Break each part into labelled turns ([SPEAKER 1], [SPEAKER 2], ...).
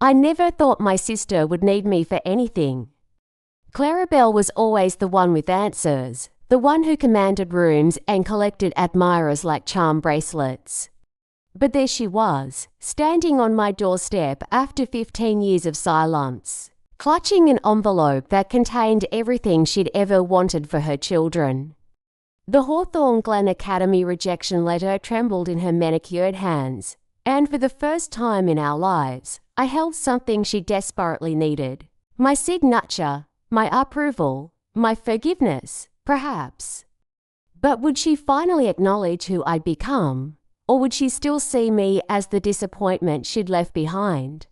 [SPEAKER 1] I never thought my sister would need me for anything. Claribel was always the one with answers, the one who commanded rooms and collected admirers like charm bracelets. But there she was, standing on my doorstep after 15 years of silence, clutching an envelope that contained everything she'd ever wanted for her children. The Hawthorne Glen Academy rejection letter trembled in her manicured hands, and for the first time in our lives, I held something she desperately needed. My signature, my approval, my forgiveness, perhaps. But would she finally acknowledge who I'd become? Or would she still see me as the disappointment she'd left behind?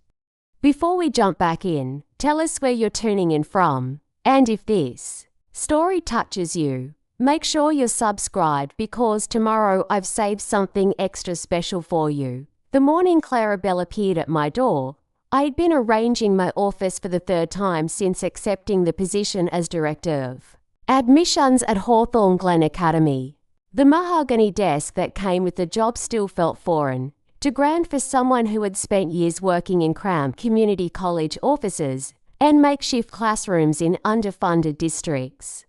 [SPEAKER 1] Before we jump back in, tell us where you're tuning in from, and if this story touches you, make sure you're subscribed because tomorrow I've saved something extra special for you. The morning Claribel appeared at my door, I had been arranging my office for the third time since accepting the position as Director of Admissions at Hawthorne Glen Academy. The mahogany desk that came with the job still felt foreign, too grand for someone who had spent years working in cramped community college offices and makeshift classrooms in underfunded districts.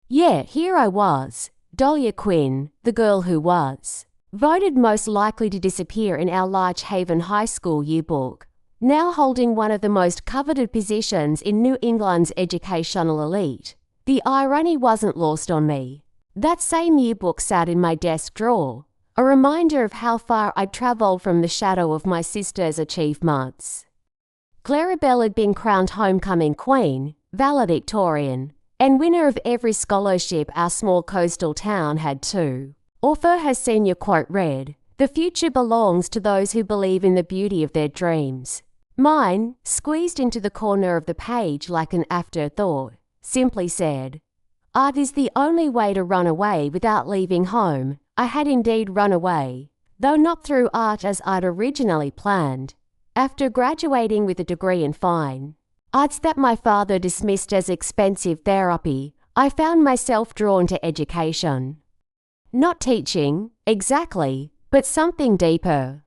[SPEAKER 1] Yeah, here I was, Dahlia Quinn, the girl who was voted most likely to disappear in our Large Haven High School yearbook, now holding one of the most coveted positions in New England's educational elite. The irony wasn't lost on me. That same yearbook sat in my desk drawer, a reminder of how far I'd travelled from the shadow of my sister's achievements. Claribel had been crowned homecoming queen, valedictorian, and winner of every scholarship our small coastal town had too. Author her senior quote read, "The future belongs to those who believe in the beauty of their dreams." Mine, squeezed into the corner of the page like an afterthought, simply said, "Art is the only way to run away without leaving home." I had indeed run away, though not through art as I'd originally planned. After graduating with a degree in fine arts that my father dismissed as expensive therapy, I found myself drawn to education. Not teaching, exactly, but something deeper.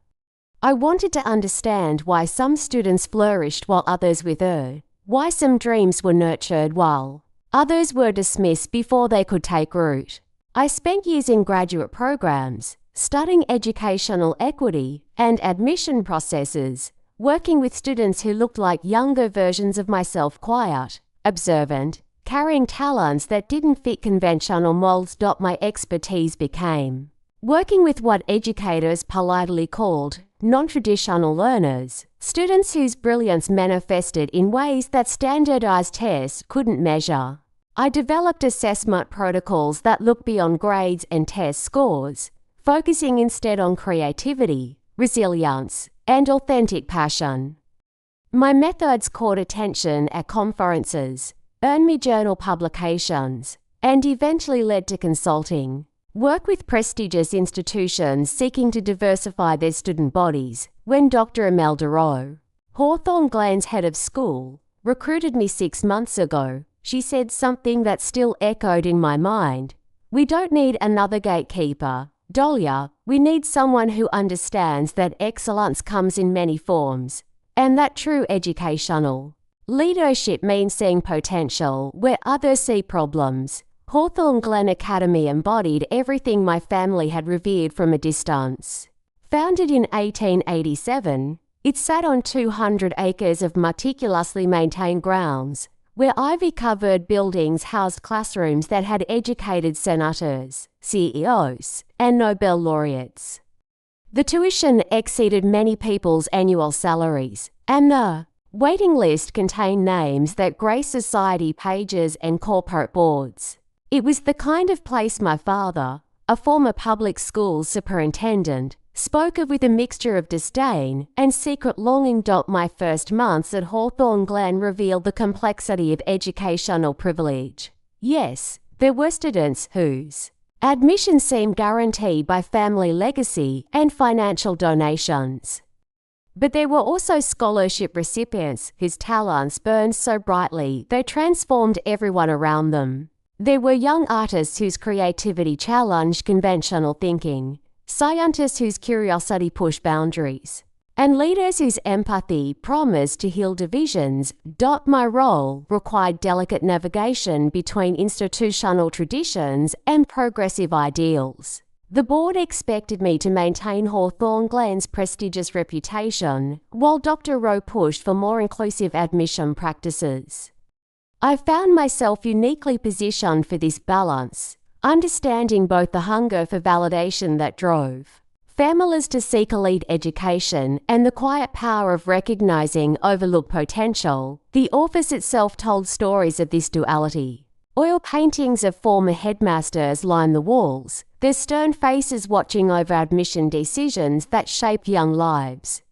[SPEAKER 1] I wanted to understand why some students flourished while others withered, why some dreams were nurtured while others were dismissed before they could take root. I spent years in graduate programs, studying educational equity and admission processes, working with students who looked like younger versions of myself, quiet, observant, carrying talents that didn't fit conventional molds. My expertise became working with what educators politely called non-traditional learners, students whose brilliance manifested in ways that standardized tests couldn't measure. I developed assessment protocols that looked beyond grades and test scores, focusing instead on creativity, resilience, and authentic passion. My methods caught attention at conferences, earned me journal publications, and eventually led to consulting. Work with prestigious institutions seeking to diversify their student bodies. When Dr. Imelda Rowe, Hawthorne Glen's head of school, recruited me 6 months ago, she said something that still echoed in my mind. "We don't need another gatekeeper, Dahlia. We need someone who understands that excellence comes in many forms, and that true educational leadership means seeing potential where others see problems." Hawthorne Glen Academy embodied everything my family had revered from a distance. Founded in 1887, it sat on 200 acres of meticulously maintained grounds, where ivy-covered buildings housed classrooms that had educated senators, CEOs, and Nobel laureates. The tuition exceeded many people's annual salaries, and the waiting list contained names that graced society pages and corporate boards. It was the kind of place my father, a former public school superintendent, spoke of with a mixture of disdain and secret longing. My first months at Hawthorne Glen revealed the complexity of educational privilege. Yes, there were students whose admission seemed guaranteed by family legacy and financial donations. But there were also scholarship recipients whose talents burned so brightly they transformed everyone around them. There were young artists whose creativity challenged conventional thinking, scientists whose curiosity pushed boundaries, and leaders whose empathy promised to heal divisions. My role required delicate navigation between institutional traditions and progressive ideals. The board expected me to maintain Hawthorne Glen's prestigious reputation, while Dr. Rowe pushed for more inclusive admission practices. I found myself uniquely positioned for this balance, understanding both the hunger for validation that drove families to seek elite education and the quiet power of recognizing overlooked potential. The office itself told stories of this duality. Oil paintings of former headmasters line the walls, their stern faces watching over admission decisions that shaped young lives.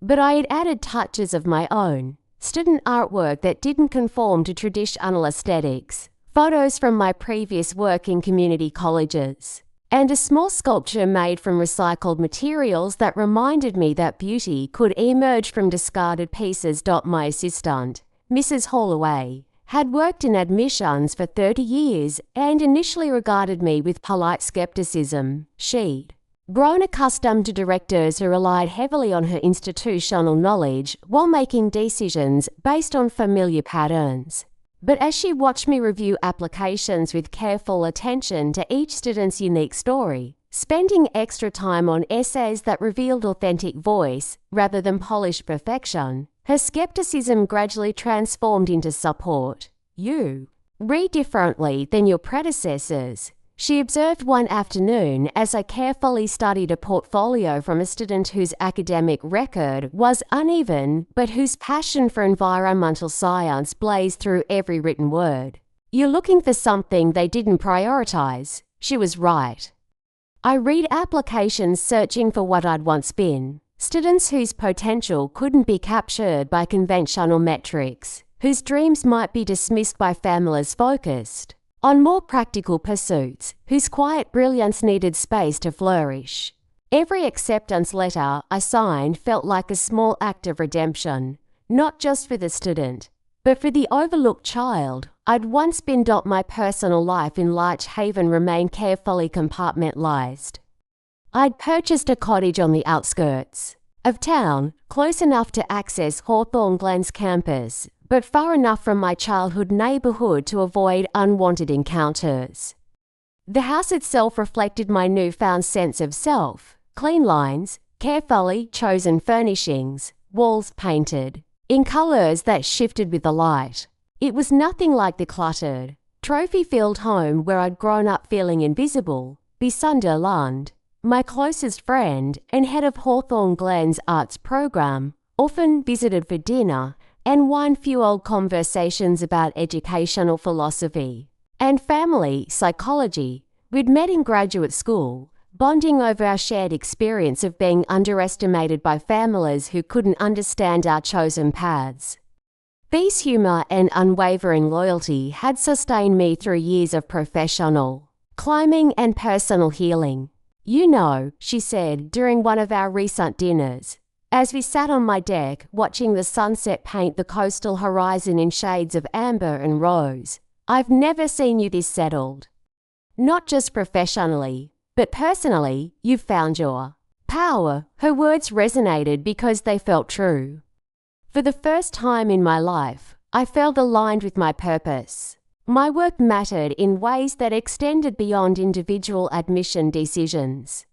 [SPEAKER 1] But I had added touches of my own, student artwork that didn't conform to traditional aesthetics, photos from my previous work in community colleges, and a small sculpture made from recycled materials that reminded me that beauty could emerge from discarded pieces. My assistant, Mrs. Holloway, had worked in admissions for 30 years and initially regarded me with polite skepticism. She'd grown accustomed to directors who relied heavily on her institutional knowledge while making decisions based on familiar patterns. But as she watched me review applications with careful attention to each student's unique story, spending extra time on essays that revealed authentic voice rather than polished perfection, her skepticism gradually transformed into support. "You read differently than your predecessors," she observed one afternoon as I carefully studied a portfolio from a student whose academic record was uneven but whose passion for environmental science blazed through every written word. "You're looking for something they didn't prioritize." She was right. I read applications searching for what I'd once been, students whose potential couldn't be captured by conventional metrics, whose dreams might be dismissed by families focused on more practical pursuits, whose quiet brilliance needed space to flourish. Every acceptance letter I signed felt like a small act of redemption, not just for the student, but for the overlooked child I'd once been. My personal life in Larch Haven remained carefully compartmentalized. I'd purchased a cottage on the outskirts of town, close enough to access Hawthorne Glen's campus, but far enough from my childhood neighborhood to avoid unwanted encounters. The house itself reflected my newfound sense of self. Clean lines, carefully chosen furnishings, walls painted in colors that shifted with the light. It was nothing like the cluttered, trophy-filled home where I'd grown up feeling invisible. Bisunde Lund, my closest friend and head of Hawthorne Glen's arts program, often visited for dinner and wine-fueled conversations about educational philosophy and family psychology. We'd met in graduate school, bonding over our shared experience of being underestimated by families who couldn't understand our chosen paths. These humor and unwavering loyalty had sustained me through years of professional climbing and personal healing. "You know," she said during one of our recent dinners, as we sat on my deck watching the sunset paint the coastal horizon in shades of amber and rose, "I've never seen you this settled. Not just professionally, but personally, you've found your power." Her words resonated because they felt true. For the first time in my life, I felt aligned with my purpose. My work mattered in ways that extended beyond individual admission decisions.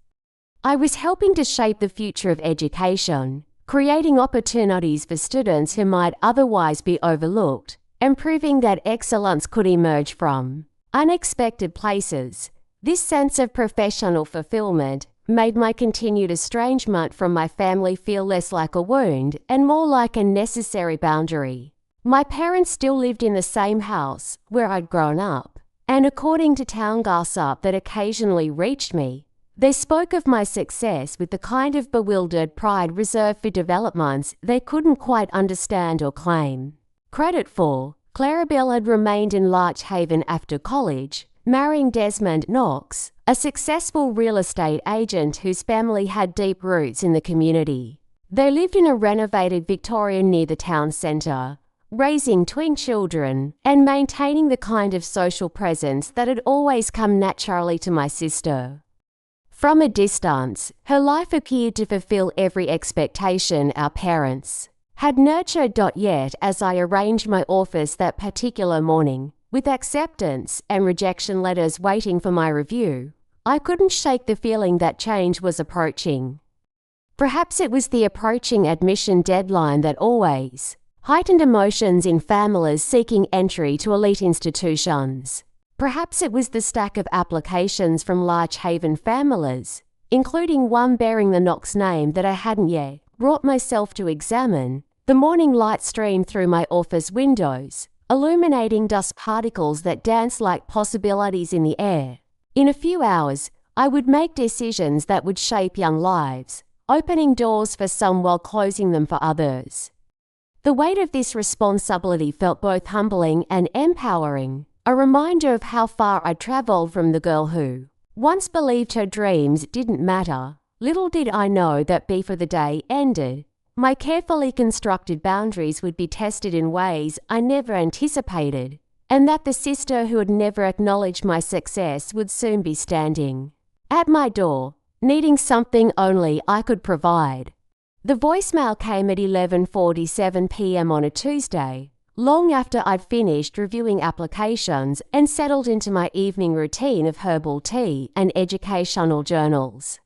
[SPEAKER 1] I was helping to shape the future of education, creating opportunities for students who might otherwise be overlooked, and proving that excellence could emerge from unexpected places. This sense of professional fulfillment made my continued estrangement from my family feel less like a wound and more like a necessary boundary. My parents still lived in the same house where I'd grown up, and according to town gossip that occasionally reached me, they spoke of my success with the kind of bewildered pride reserved for developments they couldn't quite understand or claim credit for. Claribel had remained in Larch Haven after college, marrying Desmond Knox, a successful real estate agent whose family had deep roots in the community. They lived in a renovated Victorian near the town centre, raising twin children and maintaining the kind of social presence that had always come naturally to my sister. From a distance, her life appeared to fulfill every expectation our parents had nurtured. Yet, as I arranged my office that particular morning, with acceptance and rejection letters waiting for my review, I couldn't shake the feeling that change was approaching. Perhaps it was the approaching admission deadline that always heightened emotions in families seeking entry to elite institutions. Perhaps it was the stack of applications from large haven families, including one bearing the Knox name that I hadn't yet brought myself to examine. The morning light streamed through my office windows, illuminating dust particles that danced like possibilities in the air. In a few hours, I would make decisions that would shape young lives, opening doors for some while closing them for others. The weight of this responsibility felt both humbling and empowering, a reminder of how far I'd travelled from the girl who once believed her dreams didn't matter. Little did I know that before the day ended, my carefully constructed boundaries would be tested in ways I never anticipated, and that the sister who had never acknowledged my success would soon be standing at my door, needing something only I could provide. The voicemail came at 11:47 p.m. on a Tuesday, long after I'd finished reviewing applications and settled into my evening routine of herbal tea and educational journals.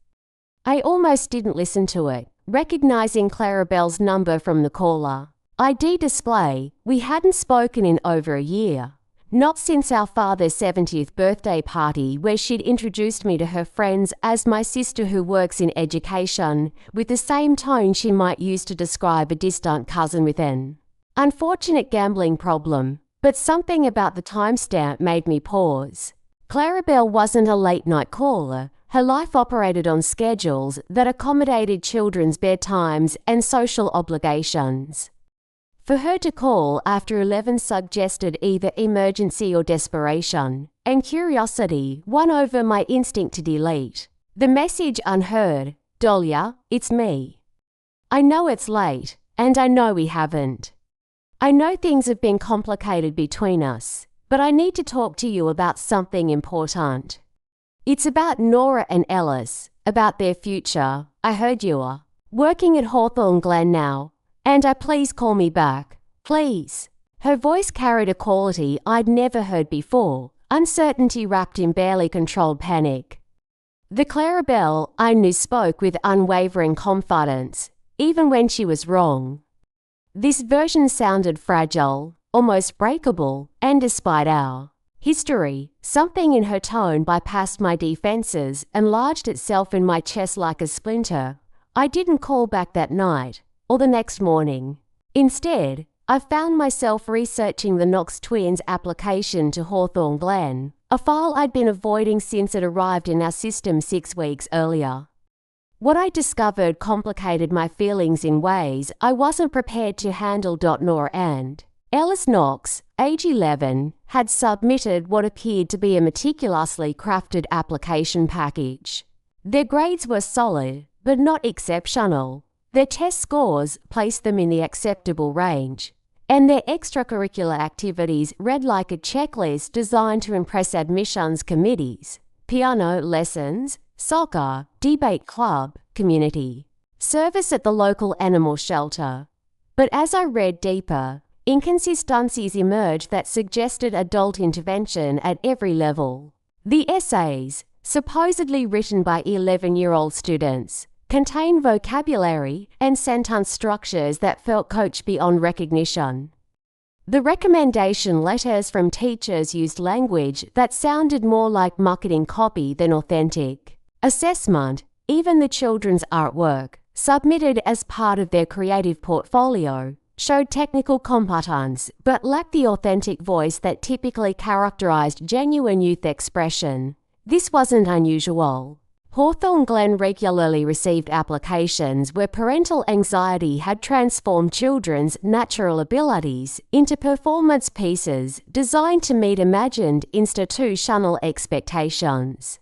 [SPEAKER 1] I almost didn't listen to it, recognizing Claribel's number from the caller ID display. We hadn't spoken in over a year, not since our father's 70th birthday party where she'd introduced me to her friends as my sister who works in education, with the same tone she might use to describe a distant cousin with an unfortunate gambling problem. But something about the timestamp made me pause. Claribel wasn't a late-night caller. Her life operated on schedules that accommodated children's bedtimes and social obligations. For her to call after 11 suggested either emergency or desperation, and curiosity won over my instinct to delete the message unheard. "Dahlia, it's me. I know it's late, and I know we haven't. I know things have been complicated between us, but I need to talk to you about something important. It's about Nora and Ellis, about their future. I heard you are working at Hawthorne Glen now, and please call me back. Please." Her voice carried a quality I'd never heard before, uncertainty wrapped in barely controlled panic. The Claribel I knew spoke with unwavering confidence, even when she was wrong. This version sounded fragile, almost breakable, and despite our history, something in her tone bypassed my defenses and lodged itself in my chest like a splinter. I didn't call back that night, or the next morning. Instead, I found myself researching the Knox twins' application to Hawthorne Glen, a file I'd been avoiding since it arrived in our system 6 weeks earlier. What I discovered complicated my feelings in ways I wasn't prepared to handle. Nora and Ellis Knox, age 11, had submitted what appeared to be a meticulously crafted application package. Their grades were solid, but not exceptional. Their test scores placed them in the acceptable range, and their extracurricular activities read like a checklist designed to impress admissions committees: piano lessons, soccer, debate club, community service at the local animal shelter. But as I read deeper, inconsistencies emerged that suggested adult intervention at every level. The essays, supposedly written by 11-year-old students, contained vocabulary and sentence structures that felt coached beyond recognition. The recommendation letters from teachers used language that sounded more like marketing copy than authentic. Assessment, even the children's artwork, submitted as part of their creative portfolio, showed technical competence but lacked the authentic voice that typically characterized genuine youth expression. This wasn't unusual. Hawthorne Glen regularly received applications where parental anxiety had transformed children's natural abilities into performance pieces designed to meet imagined institutional expectations.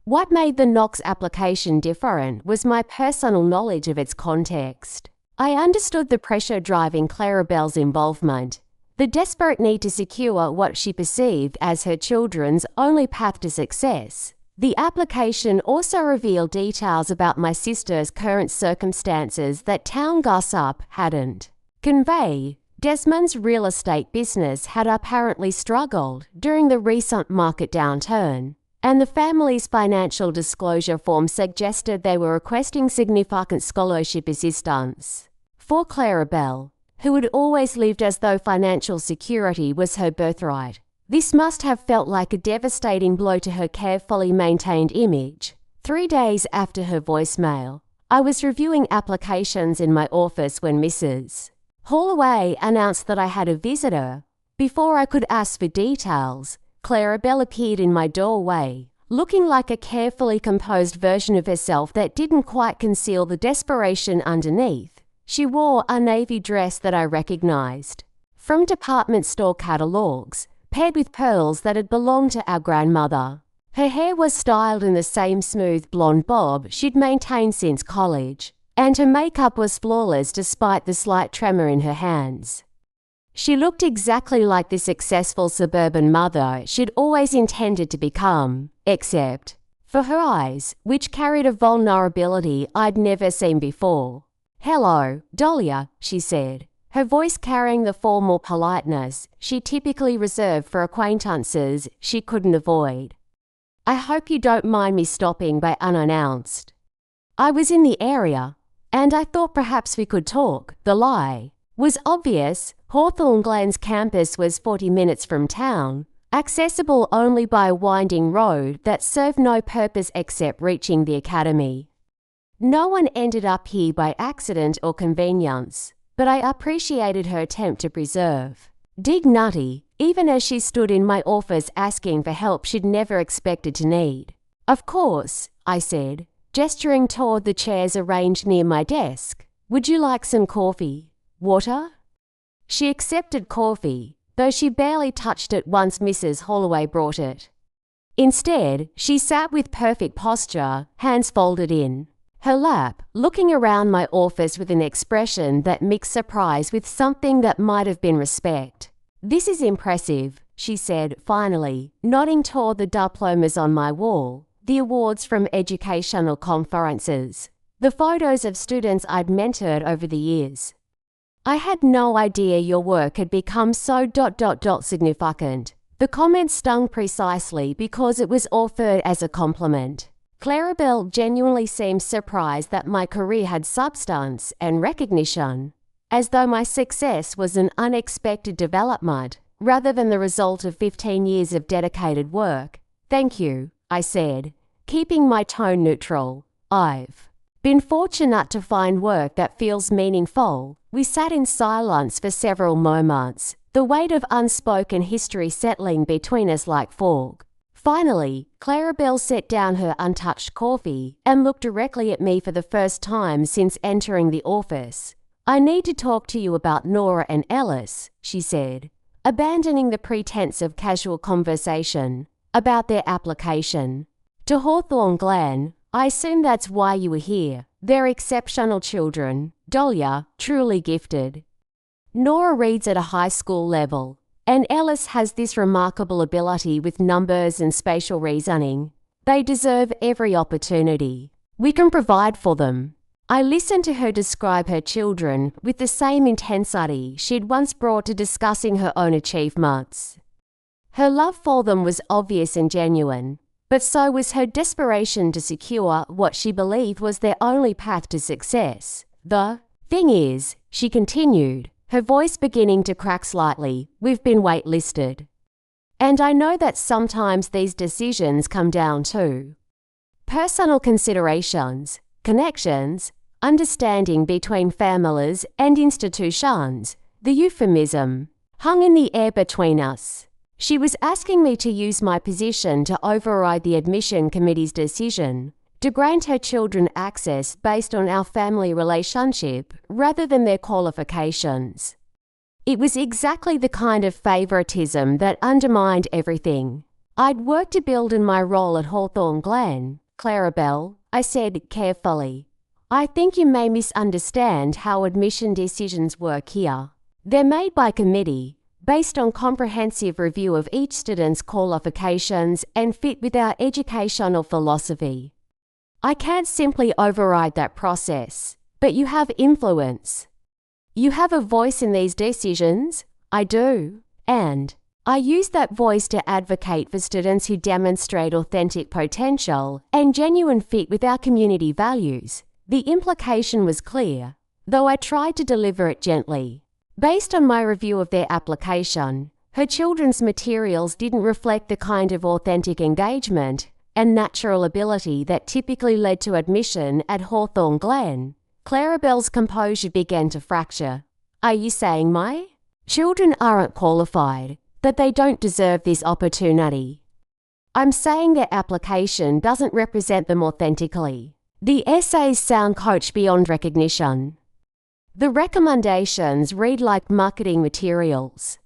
[SPEAKER 1] What made the Knox application different was my personal knowledge of its context. I understood the pressure driving Claribel's involvement, the desperate need to secure what she perceived as her children's only path to success, The application also revealed details about my sister's current circumstances that town gossip hadn't. Convey. Desmond's real estate business had apparently struggled during the recent market downturn, and the family's financial disclosure form suggested they were requesting significant scholarship assistance. For Claribel, who had always lived as though financial security was her birthright, this must have felt like a devastating blow to her carefully maintained image. 3 days after her voicemail, I was reviewing applications in my office when Mrs. Holloway announced that I had a visitor. Before I could ask for details, Claribel appeared in my doorway, looking like a carefully composed version of herself that didn't quite conceal the desperation underneath. She wore a navy dress that I recognized from department store catalogs, paired with pearls that had belonged to our grandmother. Her hair was styled in the same smooth blonde bob she'd maintained since college, and her makeup was flawless despite the slight tremor in her hands. She looked exactly like the successful suburban mother she'd always intended to become, except for her eyes, which carried a vulnerability I'd never seen before. "Hello, Dahlia," she said, her voice carrying the formal politeness she typically reserved for acquaintances she couldn't avoid. "I hope you don't mind me stopping by unannounced. I was in the area, and I thought perhaps we could talk." The lie was obvious. Hawthorne Glen's campus was 40 minutes from town, accessible only by a winding road that served no purpose except reaching the academy. No one ended up here by accident or convenience, but I appreciated her attempt to preserve dignity, even as she stood in my office asking for help she'd never expected to need. "Of course," I said, gesturing toward the chairs arranged near my desk. "Would you like some coffee? Water?" She accepted coffee, though she barely touched it once Mrs. Holloway brought it. Instead, she sat with perfect posture, hands folded in her lap, looking around my office with an expression that mixed surprise with something that might have been respect. "This is impressive," she said finally, nodding toward the diplomas on my wall, the awards from educational conferences, the photos of students I'd mentored over the years. "I had no idea your work had become so significant." The comment stung precisely because it was offered as a compliment. Claribel genuinely seemed surprised that my career had substance and recognition, as though my success was an unexpected development rather than the result of 15 years of dedicated work. "Thank you," I said, keeping my tone neutral. "I've been fortunate to find work that feels meaningful." We sat in silence for several moments, the weight of unspoken history settling between us like fog. Finally, Claribel set down her untouched coffee and looked directly at me for the first time since entering the office. "I need to talk to you about Nora and Ellis," she said, abandoning the pretense of casual conversation about their application to Hawthorne Glen. "I assume that's why you were here. They're exceptional children, Dahlia, truly gifted. Nora reads at a high school level, and Ellis has this remarkable ability with numbers and spatial reasoning. They deserve every opportunity we can provide for them." I listened to her describe her children with the same intensity she'd once brought to discussing her own achievements. Her love for them was obvious and genuine, but so was her desperation to secure what she believed was their only path to success. "The thing is," she continued, her voice beginning to crack slightly, "we've been waitlisted. And I know that sometimes these decisions come down to personal considerations, connections, understanding between families and institutions." The euphemism hung in the air between us. She was asking me to use my position to override the admission committee's decision to grant her children access based on our family relationship rather than their qualifications. It was exactly the kind of favoritism that undermined everything I'd worked to build in my role at Hawthorne Glen. "Claribel," I said carefully, "I think you may misunderstand how admission decisions work here. They're made by committee, based on comprehensive review of each student's qualifications and fit with our educational philosophy. I can't simply override that process, but you have influence. You have a voice in these decisions. I do, and I use that voice to advocate for students who demonstrate authentic potential and genuine fit with our community values. The implication was clear, though I tried to deliver it gently. Based on my review of their application, her children's materials didn't reflect the kind of authentic engagement and natural ability that typically led to admission at Hawthorne Glen. Claribel's composure began to fracture. Are you saying my children aren't qualified, that they don't deserve this opportunity? I'm saying their application doesn't represent them authentically. The essays sound coach beyond recognition. The recommendations read like marketing materials.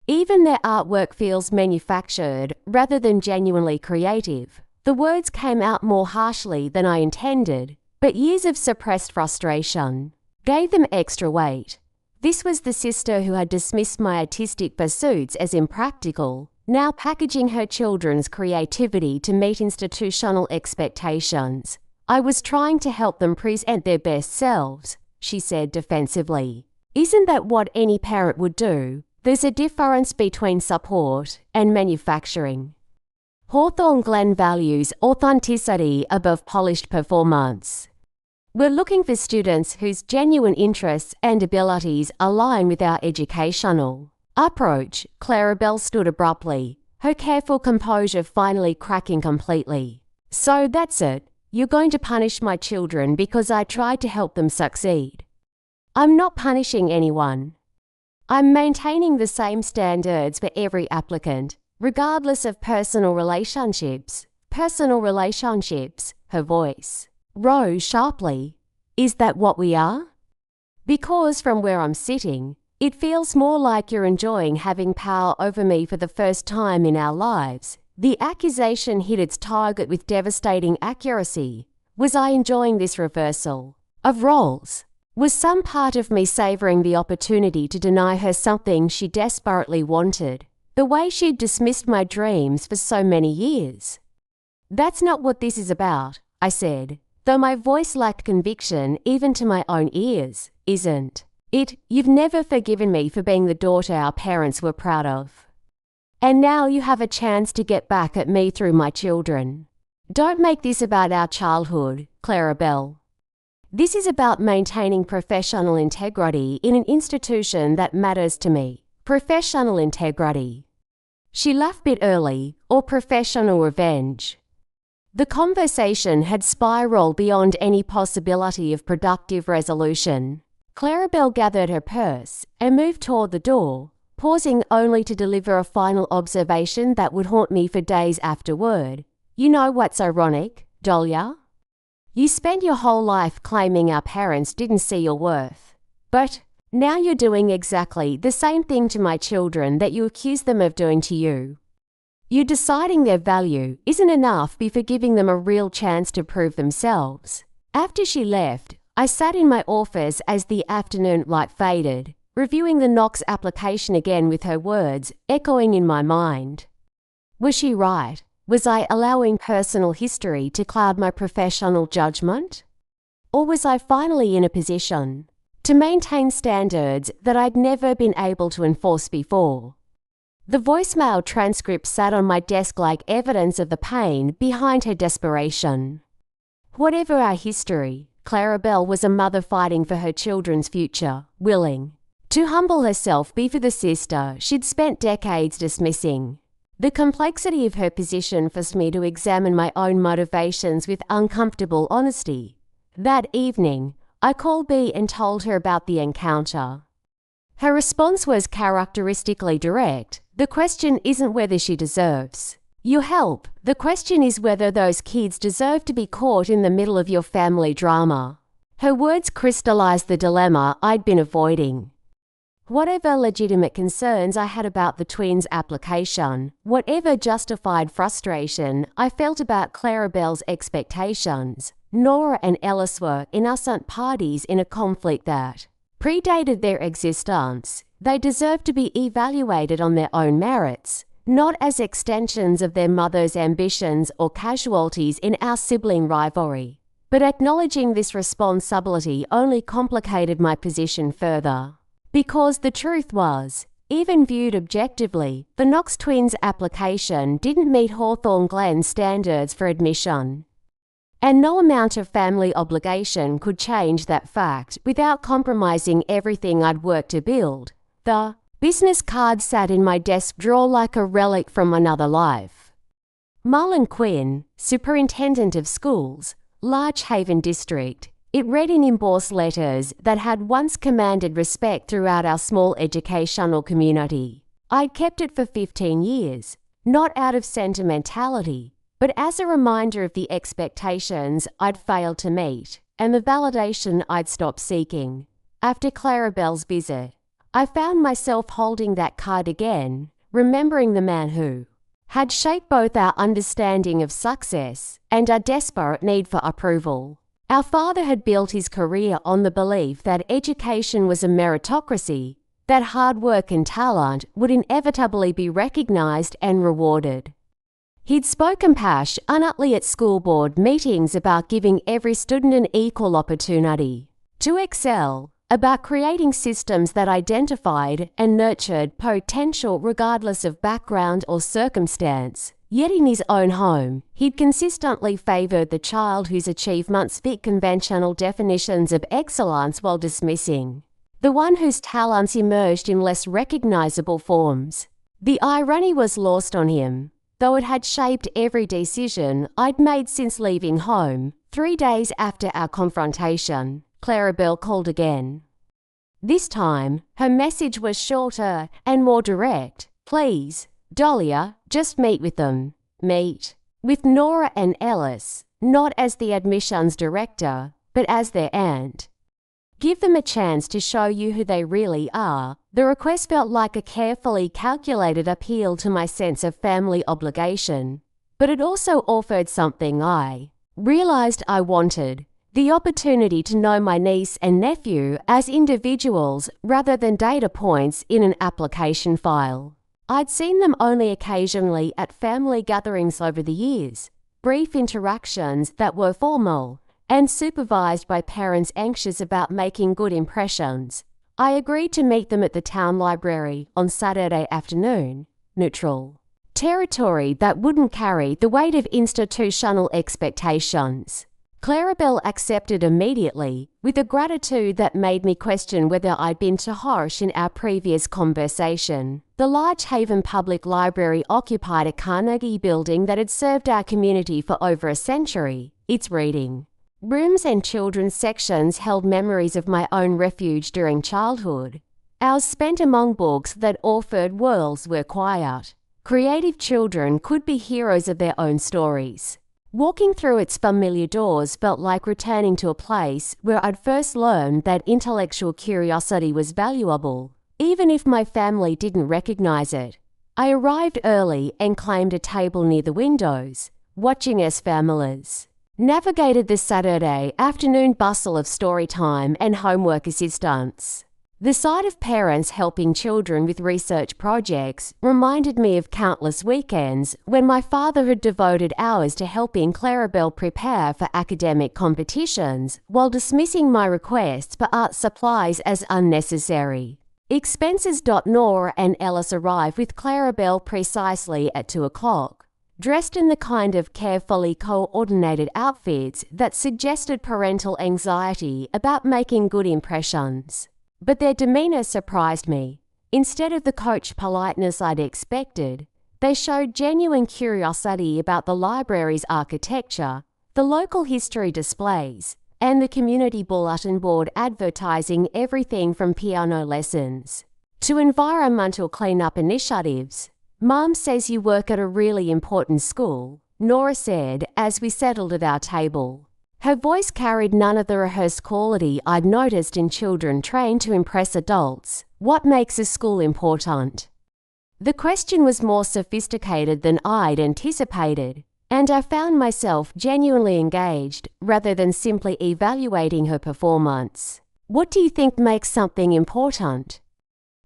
[SPEAKER 1] Even their artwork feels manufactured rather than genuinely creative. The words came out more harshly than I intended, but years of suppressed frustration gave them extra weight. This was the sister who had dismissed my artistic pursuits as impractical, now packaging her children's creativity to meet institutional expectations. I was trying to help them present their best selves, she said defensively. Isn't that what any parent would do? There's a difference between support and manufacturing. Hawthorne Glen values authenticity above polished performance. We're looking for students whose genuine interests and abilities align with our educational approach. Claribel stood abruptly, her careful composure finally cracking completely. So that's it. You're going to punish my children because I tried to help them succeed. I'm not punishing anyone. I'm maintaining the same standards for every applicant, regardless of personal relationships. Personal relationships, her voice rose sharply. Is that what we are? Because from where I'm sitting, it feels more like you're enjoying having power over me for the first time in our lives. The accusation hit its target with devastating accuracy. Was I enjoying this reversal of roles? Was some part of me savouring the opportunity to deny her something she desperately wanted, the way she'd dismissed my dreams for so many years? That's not what this is about, I said, though my voice lacked conviction even to my own ears. Isn't it? You've never forgiven me for being the daughter our parents were proud of. And now you have a chance to get back at me through my children. Don't make this about our childhood, Claribel. This is about maintaining professional integrity in an institution that matters to me. Professional integrity. She laughed a bit early, or professional revenge. The conversation had spiraled beyond any possibility of productive resolution. Claribel gathered her purse and moved toward the door, pausing only to deliver a final observation that would haunt me for days afterward. You know what's ironic, Dahlia? You spent your whole life claiming our parents didn't see your worth. But now you're doing exactly the same thing to my children that you accuse them of doing to you. You deciding their value isn't enough before giving them a real chance to prove themselves. After she left, I sat in my office as the afternoon light faded, reviewing the Knox application again with her words echoing in my mind. Was she right? Was I allowing personal history to cloud my professional judgment? Or was I finally in a position to maintain standards that I'd never been able to enforce before? The voicemail transcript sat on my desk like evidence of the pain behind her desperation. Whatever our history, Claribel was a mother fighting for her children's future, willing to humble herself before the sister she'd spent decades dismissing. The complexity of her position forced me to examine my own motivations with uncomfortable honesty. That evening, I called Bea and told her about the encounter. Her response was characteristically direct. The question isn't whether she deserves your help. The question is whether those kids deserve to be caught in the middle of your family drama. Her words crystallized the dilemma I'd been avoiding. Whatever legitimate concerns I had about the twins' application, whatever justified frustration I felt about Claribel's expectations, Nora and Ellis were innocent parties in a conflict that predated their existence. They deserve to be evaluated on their own merits, not as extensions of their mother's ambitions or casualties in our sibling rivalry. But acknowledging this responsibility only complicated my position further. Because the truth was, even viewed objectively, the Knox twins' application didn't meet Hawthorne Glen's standards for admission. And no amount of family obligation could change that fact without compromising everything I'd worked to build. The business card sat in my desk drawer like a relic from another life. Mullen Quinn, Superintendent of Schools, Large Haven District. It read in embossed letters that had once commanded respect throughout our small educational community. I'd kept it for 15 years, not out of sentimentality, but as a reminder of the expectations I'd failed to meet and the validation I'd stopped seeking. After Claribel's visit, I found myself holding that card again, remembering the man who had shaped both our understanding of success and our desperate need for approval. Our father had built his career on the belief that education was a meritocracy, that hard work and talent would inevitably be recognized and rewarded. He'd spoken passionately at school board meetings about giving every student an equal opportunity to excel, about creating systems that identified and nurtured potential regardless of background or circumstance. Yet in his own home, he'd consistently favoured the child whose achievements fit conventional definitions of excellence while dismissing the one whose talents emerged in less recognisable forms. The irony was lost on him, though it had shaped every decision I'd made since leaving home. 3 days after our confrontation, Claribel called again. This time, her message was shorter and more direct. Please, Dahlia, just meet with them. Meet with Nora and Ellis, not as the admissions director, but as their aunt. Give them a chance to show you who they really are. The request felt like a carefully calculated appeal to my sense of family obligation, but it also offered something I realized I wanted: the opportunity to know my niece and nephew as individuals rather than data points in an application file. I'd seen them only occasionally at family gatherings over the years, brief interactions that were formal and supervised by parents anxious about making good impressions. I agreed to meet them at the town library on Saturday afternoon, neutral territory that wouldn't carry the weight of institutional expectations. Claribel accepted immediately, with a gratitude that made me question whether I'd been too harsh in our previous conversation. The Large Haven Public Library occupied a Carnegie building that had served our community for over a century. Its reading rooms and children's sections held memories of my own refuge during childhood. Hours spent among books that offered worlds were quiet. Creative children could be heroes of their own stories. Walking through its familiar doors felt like returning to a place where I'd first learned that intellectual curiosity was valuable, even if my family didn't recognize it. I arrived early and claimed a table near the windows, watching as families navigated the Saturday afternoon bustle of story time and homework assistance. The sight of parents helping children with research projects reminded me of countless weekends when my father had devoted hours to helping Claribel prepare for academic competitions while dismissing my requests for art supplies as unnecessary. Expenses. Nora and Ellis arrived with Claribel precisely at 2 o'clock, dressed in the kind of carefully coordinated outfits that suggested parental anxiety about making good impressions. But their demeanour surprised me. Instead of the coach politeness I'd expected, they showed genuine curiosity about the library's architecture, the local history displays, and the community bulletin board advertising everything from piano lessons to environmental clean-up initiatives. "Mum says you work at a really important school," Nora said as we settled at our table. Her voice carried none of the rehearsed quality I'd noticed in children trained to impress adults. What makes a school important? The question was more sophisticated than I'd anticipated, and I found myself genuinely engaged rather than simply evaluating her performance. "What do you think makes something important?"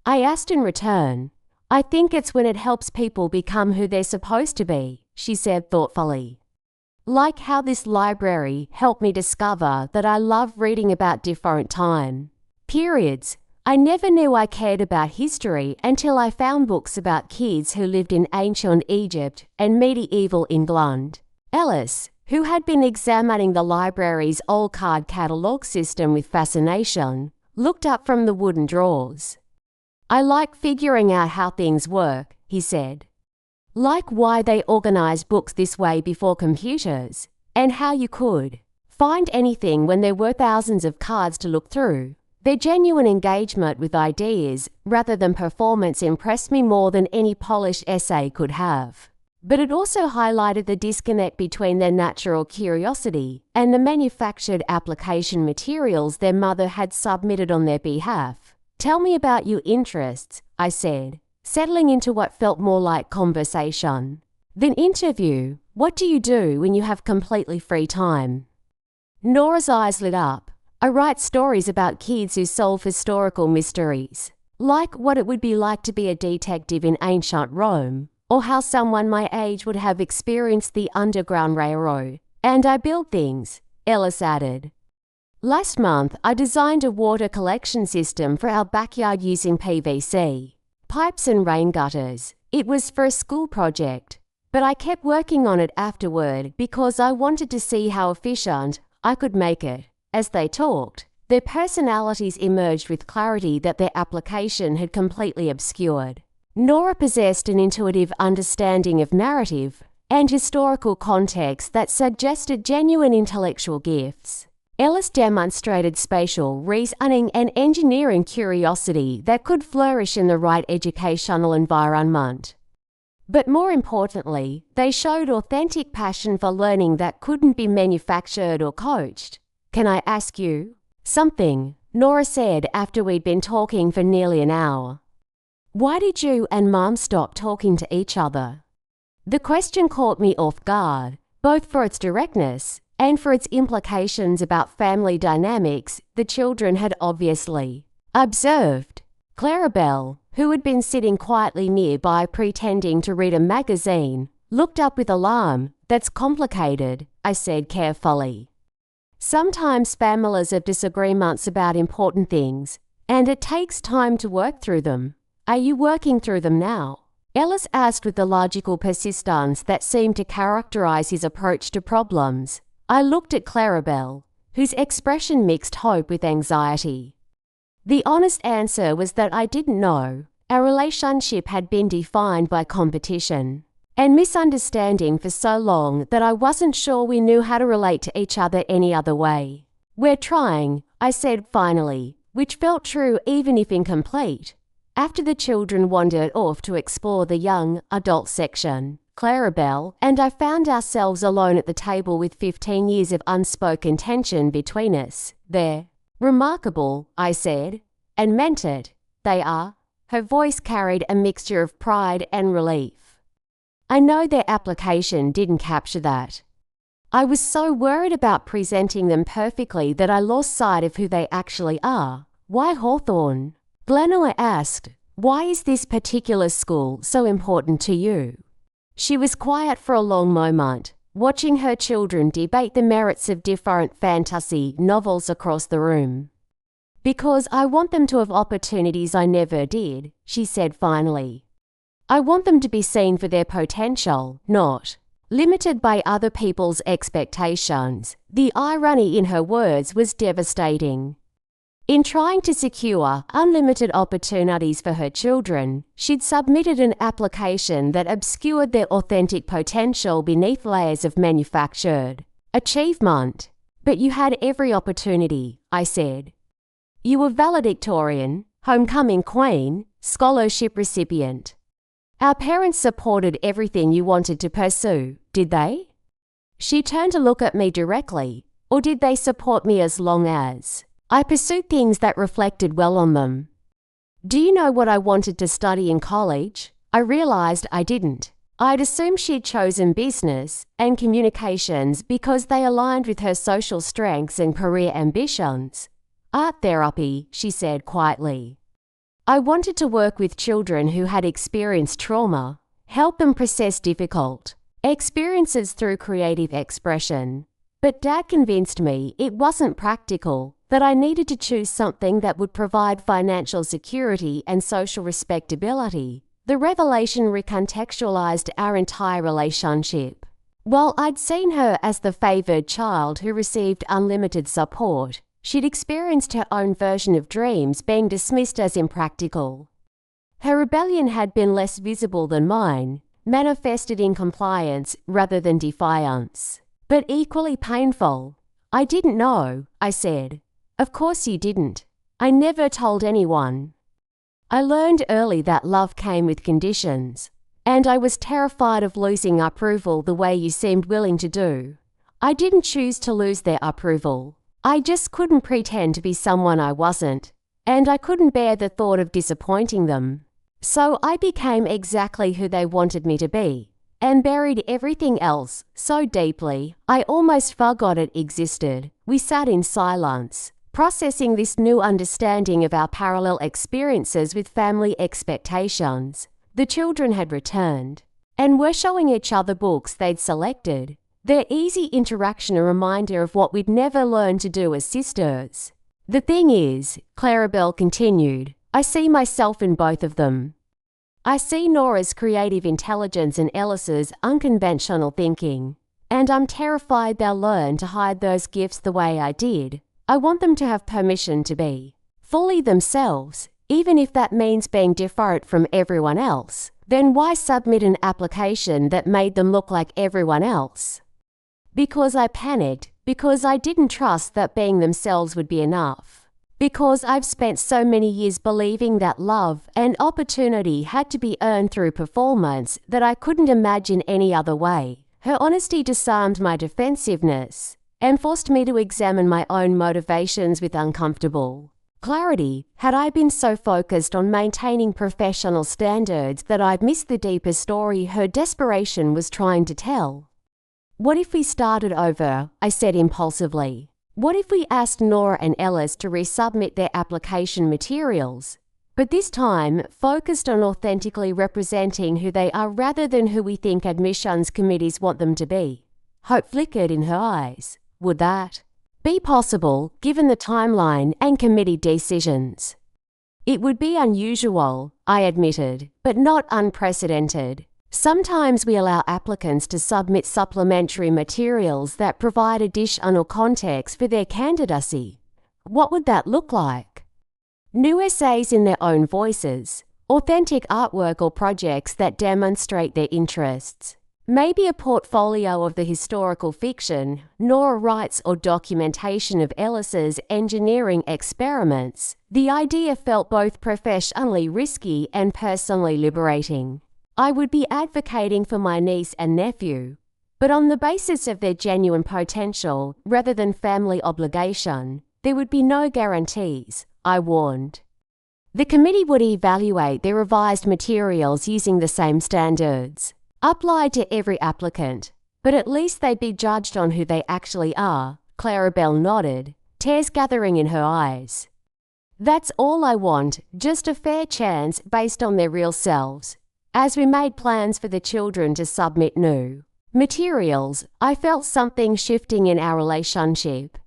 [SPEAKER 1] I asked in return. I think it's when it helps people become who they're supposed to be, she said thoughtfully. Like how this library helped me discover that I love reading about different time periods. I never knew I cared about history until I found books about kids who lived in ancient Egypt and medieval England. Ellis, who had been examining the library's old card catalogue system with fascination, looked up from the wooden drawers. I like figuring out how things work, he said. Like why they organized books this way before computers, and how you could find anything when there were thousands of cards to look through. Their genuine engagement with ideas rather than performance impressed me more than any polished essay could have. But it also highlighted the disconnect between their natural curiosity and the manufactured application materials their mother had submitted on their behalf. Tell me about your interests, I said, settling into what felt more like conversation. Then interview, what do you do when you have completely free time? Nora's eyes lit up. I write stories about kids who solve historical mysteries, like what it would be like to be a detective in ancient Rome, or how someone my age would have experienced the Underground Railroad. And I build things, Ellis added. Last month, I designed a water collection system for our backyard using PVC pipes and rain gutters. It was for a school project, but I kept working on it afterward because I wanted to see how efficient I could make it. As they talked, their personalities emerged with clarity that their application had completely obscured. Nora possessed an intuitive understanding of narrative and historical context that suggested genuine intellectual gifts. Ellis demonstrated spatial reasoning and engineering curiosity that could flourish in the right educational environment. But more importantly, they showed authentic passion for learning that couldn't be manufactured or coached. Can I ask you something? Nora said after we'd been talking for nearly an hour. Why did you and Mum stop talking to each other? The question caught me off guard, both for its directness and for its implications about family dynamics the children had obviously observed. Claribel, who had been sitting quietly nearby pretending to read a magazine, looked up with alarm. That's complicated, I said carefully. Sometimes families have disagreements about important things, and it takes time to work through them. Are you working through them now? Ellis asked with the logical persistence that seemed to characterize his approach to problems. I looked at Claribel, whose expression mixed hope with anxiety. The honest answer was that I didn't know. Our relationship had been defined by competition and misunderstanding for so long that I wasn't sure we knew how to relate to each other any other way. We're trying, I said finally, which felt true even if incomplete. After the children wandered off to explore the young adult section, Claribel and I found ourselves alone at the table with 15 years of unspoken tension between us. They're remarkable, I said, and meant it. They are. Her voice carried a mixture of pride and relief. I know their application didn't capture that. I was so worried about presenting them perfectly that I lost sight of who they actually are. Why Hawthorne? Glen asked, why is this particular school so important to you? She was quiet for a long moment, watching her children debate the merits of different fantasy novels across the room. Because I want them to have opportunities I never did, she said finally. I want them to be seen for their potential, not limited by other people's expectations. The irony in her words was devastating. In trying to secure unlimited opportunities for her children, she'd submitted an application that obscured their authentic potential beneath layers of manufactured achievement. But you had every opportunity, I said. You were valedictorian, homecoming queen, scholarship recipient. Our parents supported everything you wanted to pursue, did they? She turned to look at me directly, or did they support me as long as I pursued things that reflected well on them? Do you know what I wanted to study in college? I realized I didn't. I'd assumed she'd chosen business and communications because they aligned with her social strengths and career ambitions. Art therapy, she said quietly. I wanted to work with children who had experienced trauma, help them process difficult experiences through creative expression. But Dad convinced me it wasn't practical, that I needed to choose something that would provide financial security and social respectability. The revelation recontextualized our entire relationship. While I'd seen her as the favored child who received unlimited support, she'd experienced her own version of dreams being dismissed as impractical. Her rebellion had been less visible than mine, manifested in compliance rather than defiance. But equally painful. I didn't know, I said. Of course you didn't. I never told anyone. I learned early that love came with conditions, and I was terrified of losing approval the way you seemed willing to do. I didn't choose to lose their approval. I just couldn't pretend to be someone I wasn't, and I couldn't bear the thought of disappointing them. So I became exactly who they wanted me to be, and buried everything else so deeply I almost forgot it existed. We sat in silence, processing this new understanding of our parallel experiences with family expectations. The children had returned, and were showing each other books they'd selected, their easy interaction a reminder of what we'd never learned to do as sisters. The thing is, Claribel continued, I see myself in both of them. I see Nora's creative intelligence and Ellis's unconventional thinking, and I'm terrified they'll learn to hide those gifts the way I did. I want them to have permission to be fully themselves, even if that means being different from everyone else. Then why submit an application that made them look like everyone else? Because I panicked, because I didn't trust that being themselves would be enough. Because I've spent so many years believing that love and opportunity had to be earned through performance that I couldn't imagine any other way. Her honesty disarmed my defensiveness and forced me to examine my own motivations with uncomfortable clarity. Had I been so focused on maintaining professional standards that I'd missed the deeper story her desperation was trying to tell? What if we started over? I said impulsively. What if we asked Nora and Ellis to resubmit their application materials, but this time focused on authentically representing who they are rather than who we think admissions committees want them to be? Hope flickered in her eyes. Would that be possible, given the timeline and committee decisions? It would be unusual, I admitted, but not unprecedented. Sometimes we allow applicants to submit supplementary materials that provide additional context for their candidacy. What would that look like? New essays in their own voices, authentic artwork or projects that demonstrate their interests. Maybe a portfolio of the historical fiction Nora writes or documentation of Ellis's engineering experiments. The idea felt both professionally risky and personally liberating. I would be advocating for my niece and nephew, but on the basis of their genuine potential rather than family obligation. There would be no guarantees, I warned. The committee would evaluate their revised materials using the same standards, applied to every applicant, but at least they'd be judged on who they actually are. Claribel nodded, tears gathering in her eyes. That's all I want, just a fair chance based on their real selves. As we made plans for the children to submit new materials, I felt something shifting in our relationship.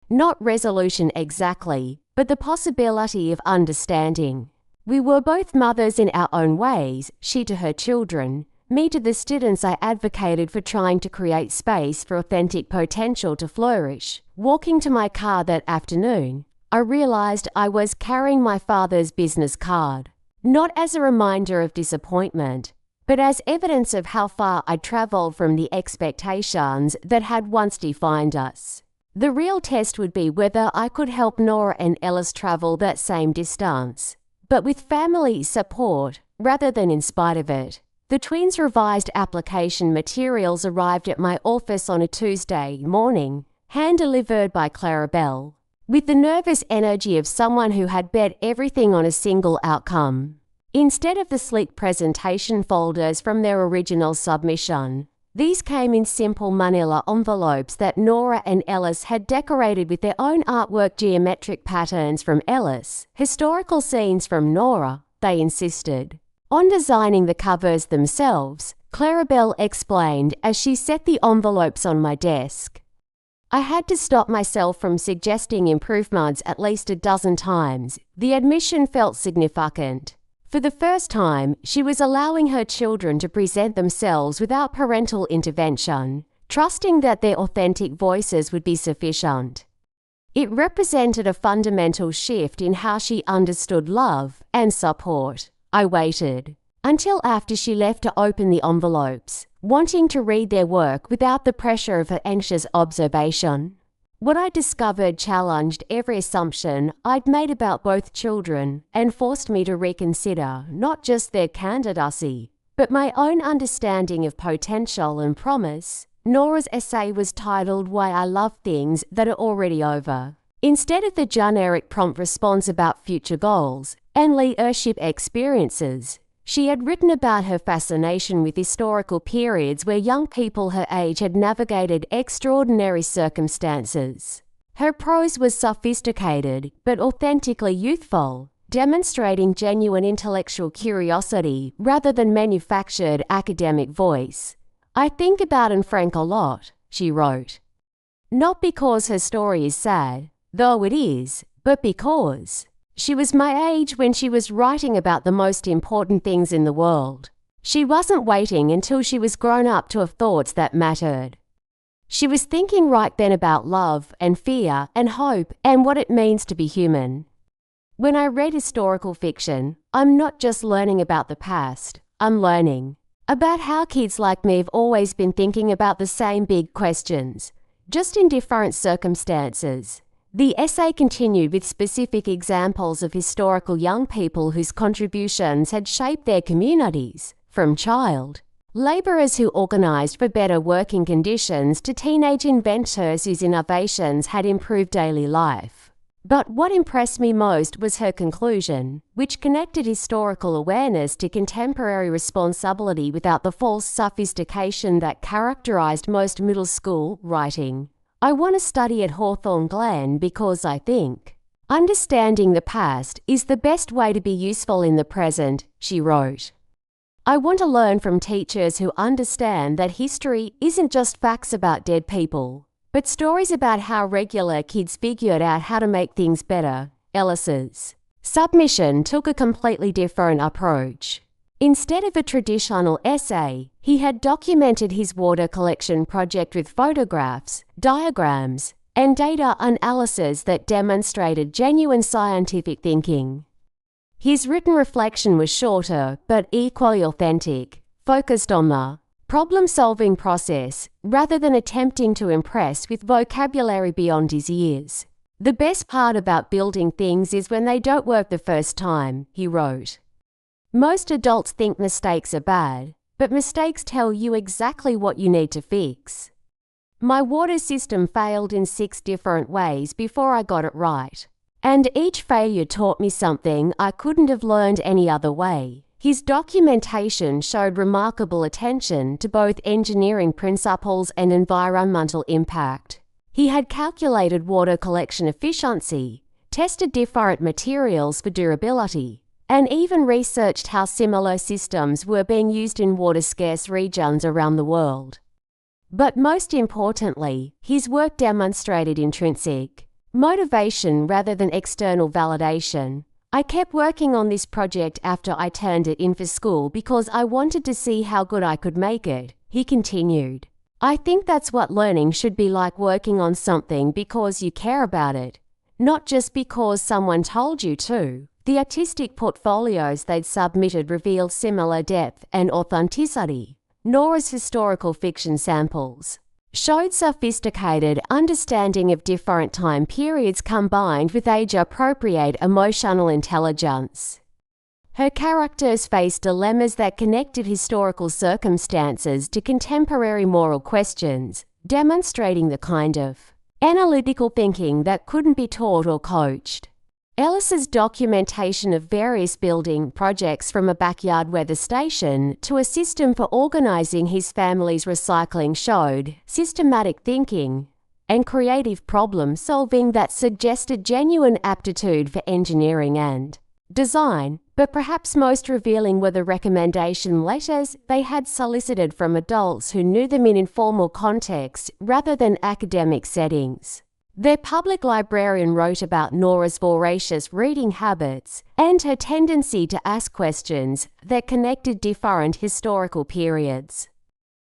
[SPEAKER 1] Not resolution exactly, but the possibility of understanding. We were both mothers in our own ways, she to her children, me to the students I advocated for, trying to create space for authentic potential to flourish. Walking to my car that afternoon, I realized I was carrying my father's business card. Not as a reminder of disappointment, but as evidence of how far I'd travelled from the expectations that had once defined us. The real test would be whether I could help Nora and Ellis travel that same distance, but with family support rather than in spite of it. The twins' revised application materials arrived at my office on a Tuesday morning, hand-delivered by Claribel, with the nervous energy of someone who had bet everything on a single outcome. Instead of the sleek presentation folders from their original submission, These came in simple manila envelopes that Nora and Ellis had decorated with their own artwork, geometric patterns from Ellis, historical scenes from Nora, they insisted. On designing the covers themselves, Claribel explained as she set the envelopes on my desk. I had to stop myself from suggesting improvements at least a dozen times. The admission felt significant. For the first time, she was allowing her children to present themselves without parental intervention, trusting that their authentic voices would be sufficient. It represented a fundamental shift in how she understood love and support. I waited until after she left to open the envelopes, wanting to read their work without the pressure of her anxious observation. What I discovered challenged every assumption I'd made about both children and forced me to reconsider not just their candidacy, but my own understanding of potential and promise. Nora's essay was titled "Why I Love Things That Are Already Over." Instead of the generic prompt response about future goals and leadership experiences, she had written about her fascination with historical periods where young people her age had navigated extraordinary circumstances. Her prose was sophisticated but authentically youthful, demonstrating genuine intellectual curiosity rather than manufactured academic voice. "I think about Anne Frank a lot," she wrote. "Not because her story is sad, though it is, but because she was my age when she was writing about the most important things in the world. She wasn't waiting until she was grown up to have thoughts that mattered. She was thinking right then about love and fear and hope and what it means to be human." When I read historical fiction, I'm not just learning about the past, I'm learning about how kids like me have always been thinking about the same big questions, just in different circumstances. The essay continued with specific examples of historical young people whose contributions had shaped their communities, from child labourers who organised for better working conditions to teenage inventors whose innovations had improved daily life. But what impressed me most was her conclusion, which connected historical awareness to contemporary responsibility without the false sophistication that characterised most middle school writing. "I want to study at Hawthorne Glen because I think understanding the past is the best way to be useful in the present," she wrote. "I want to learn from teachers who understand that history isn't just facts about dead people, but stories about how regular kids figured out how to make things better." Ellis's submission took a completely different approach. Instead of a traditional essay, he had documented his water collection project with photographs, diagrams, and data analysis that demonstrated genuine scientific thinking. His written reflection was shorter but equally authentic, focused on the problem-solving process rather than attempting to impress with vocabulary beyond his years. "The best part about building things is when they don't work the first time," he wrote. "Most adults think mistakes are bad, but mistakes tell you exactly what you need to fix. My water system failed in 6 different ways before I got it right, and each failure taught me something I couldn't have learned any other way." His documentation showed remarkable attention to both engineering principles and environmental impact. He had calculated water collection efficiency, tested different materials for durability, and even researched how similar systems were being used in water-scarce regions around the world. But most importantly, his work demonstrated intrinsic motivation rather than external validation. "I kept working on this project after I turned it in for school because I wanted to see how good I could make it," he continued. "I think that's what learning should be like, working on something because you care about it, not just because someone told you to." The artistic portfolios they'd submitted revealed similar depth and authenticity. Nora's historical fiction samples showed sophisticated understanding of different time periods combined with age-appropriate emotional intelligence. Her characters faced dilemmas that connected historical circumstances to contemporary moral questions, demonstrating the kind of analytical thinking that couldn't be taught or coached. Ellis's documentation of various building projects from a backyard weather station to a system for organizing his family's recycling showed systematic thinking and creative problem-solving that suggested genuine aptitude for engineering and design, but perhaps most revealing were the recommendation letters they had solicited from adults who knew them in informal contexts rather than academic settings. Their public librarian wrote about Nora's voracious reading habits and her tendency to ask questions that connected different historical periods.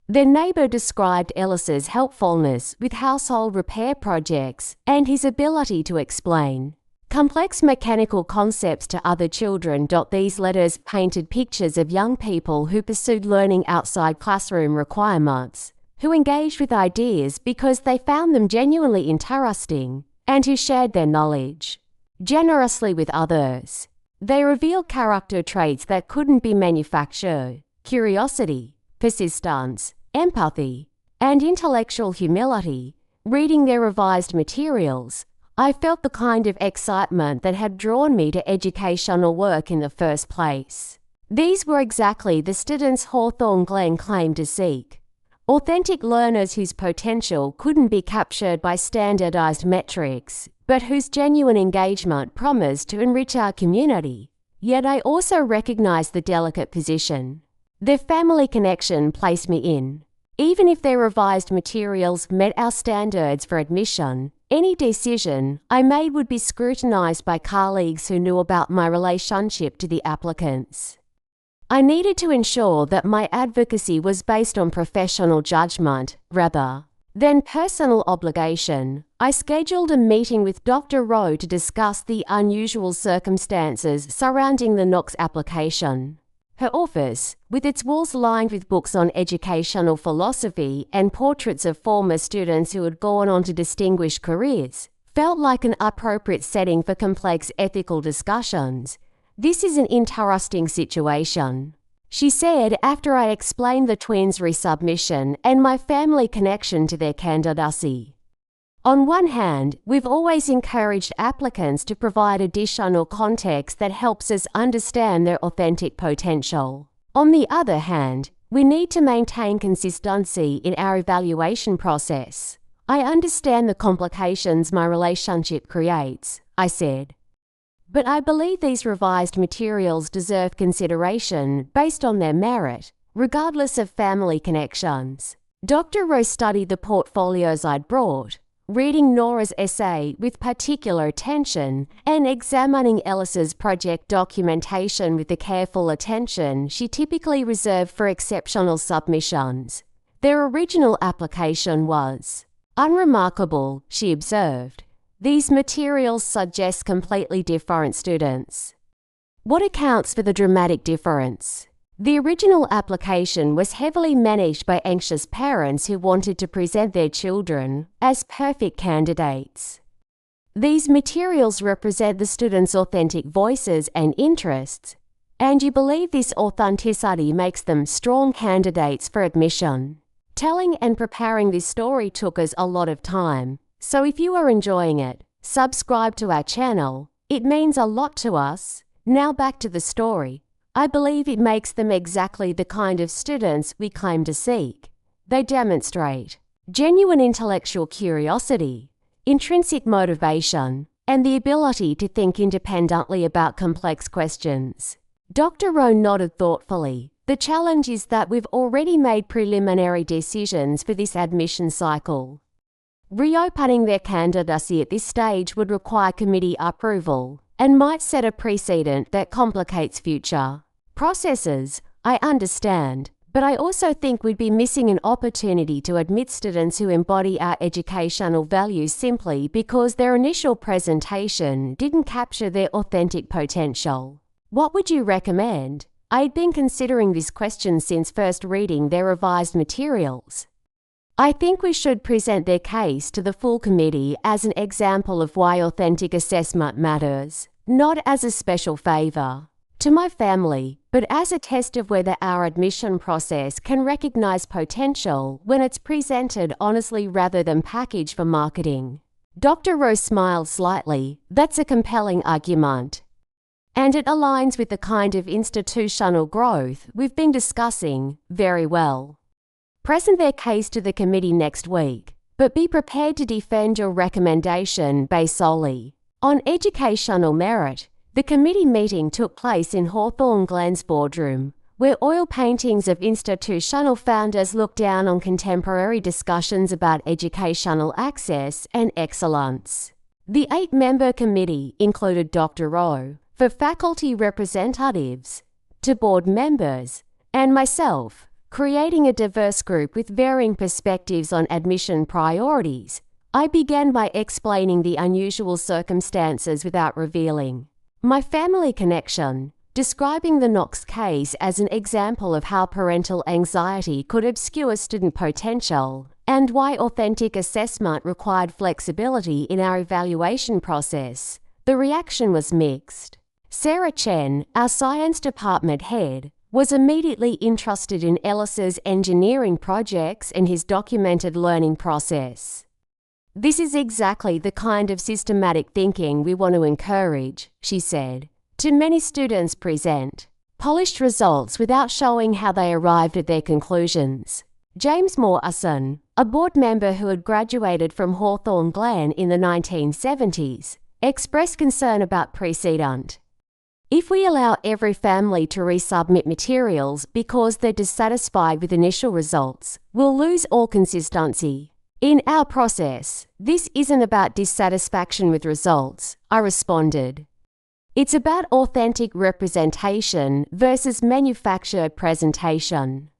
[SPEAKER 1] Their neighbour described Ellis's helpfulness with household repair projects and his ability to explain complex mechanical concepts to other children. These letters painted pictures of young people who pursued learning outside classroom requirements, who engaged with ideas because they found them genuinely interesting, and who shared their knowledge generously with others. They reveal character traits that couldn't be manufactured: curiosity, persistence, empathy, and intellectual humility. Reading their revised materials, I felt the kind of excitement that had drawn me to educational work in the first place. These were exactly the students Hawthorne Glen claimed to seek: authentic learners whose potential couldn't be captured by standardized metrics, but whose genuine engagement promised to enrich our community. Yet I also recognized the delicate position their family connection placed me in. Even if their revised materials met our standards for admission, any decision I made would be scrutinized by colleagues who knew about my relationship to the applicants. I needed to ensure that my advocacy was based on professional judgment rather than personal obligation. I scheduled a meeting with Dr. Rowe to discuss the unusual circumstances surrounding the Knox application. Her office, with its walls lined with books on educational philosophy and portraits of former students who had gone on to distinguished careers, felt like an appropriate setting for complex ethical discussions. "This is an interesting situation," she said after I explained the twins' resubmission and my family connection to their candidacy. On one hand, we've always encouraged applicants to provide additional context that helps us understand their authentic potential. On the other hand, we need to maintain consistency in our evaluation process. "I understand the complications my relationship creates," I said. "But I believe these revised materials deserve consideration based on their merit, regardless of family connections." Dr. Rose studied the portfolios I'd brought, reading Nora's essay with particular attention and examining Ellis's project documentation with the careful attention she typically reserved for exceptional submissions. Their original application was unremarkable, she observed. "These materials suggest completely different students." What accounts for the dramatic difference? The original application was heavily managed by anxious parents who wanted to present their children as perfect candidates. These materials represent the students' authentic voices and interests, and you believe this authenticity makes them strong candidates for admission. Telling and preparing this story took us a lot of time, so if you are enjoying it, subscribe to our channel. It means a lot to us. Now back to the story. I believe it makes them exactly the kind of students we claim to seek. They demonstrate genuine intellectual curiosity, intrinsic motivation, and the ability to think independently about complex questions. Dr. Rowe nodded thoughtfully. "The challenge is that we've already made preliminary decisions for this admission cycle. Reopening their candidacy at this stage would require committee approval and might set a precedent that complicates future processes. I understand, but I also think we'd be missing an opportunity to admit students who embody our educational values simply because their initial presentation didn't capture their authentic potential. What would you recommend?" I had been considering this question since first reading their revised materials. "I think we should present their case to the full committee as an example of why authentic assessment matters, not as a special favor to my family, but as a test of whether our admission process can recognize potential when it's presented honestly rather than packaged for marketing." Dr. Rose smiled slightly. That's a compelling argument. And it aligns with the kind of institutional growth we've been discussing very well. Present their case to the committee next week, but be prepared to defend your recommendation based solely on educational merit. The committee meeting took place in Hawthorne Glen's boardroom, where oil paintings of institutional founders look down on contemporary discussions about educational access and excellence. The 8-member committee included Dr. Rowe, for faculty representatives, to board members, and myself, creating a diverse group with varying perspectives on admission priorities. I began by explaining the unusual circumstances without revealing my family connection, describing the Knox case as an example of how parental anxiety could obscure student potential, and why authentic assessment required flexibility in our evaluation process. The reaction was mixed. Sarah Chen, our science department head, was immediately interested in Ellis's engineering projects and his documented learning process. This is exactly the kind of systematic thinking we want to encourage, she said. Too many students present polished results without showing how they arrived at their conclusions. James Morrison, a board member who had graduated from Hawthorne Glen in the 1970s, expressed concern about precedent. If we allow every family to resubmit materials because they're dissatisfied with initial results, we'll lose all consistency. In our process, this isn't about dissatisfaction with results, I responded. It's about authentic representation versus manufactured presentation.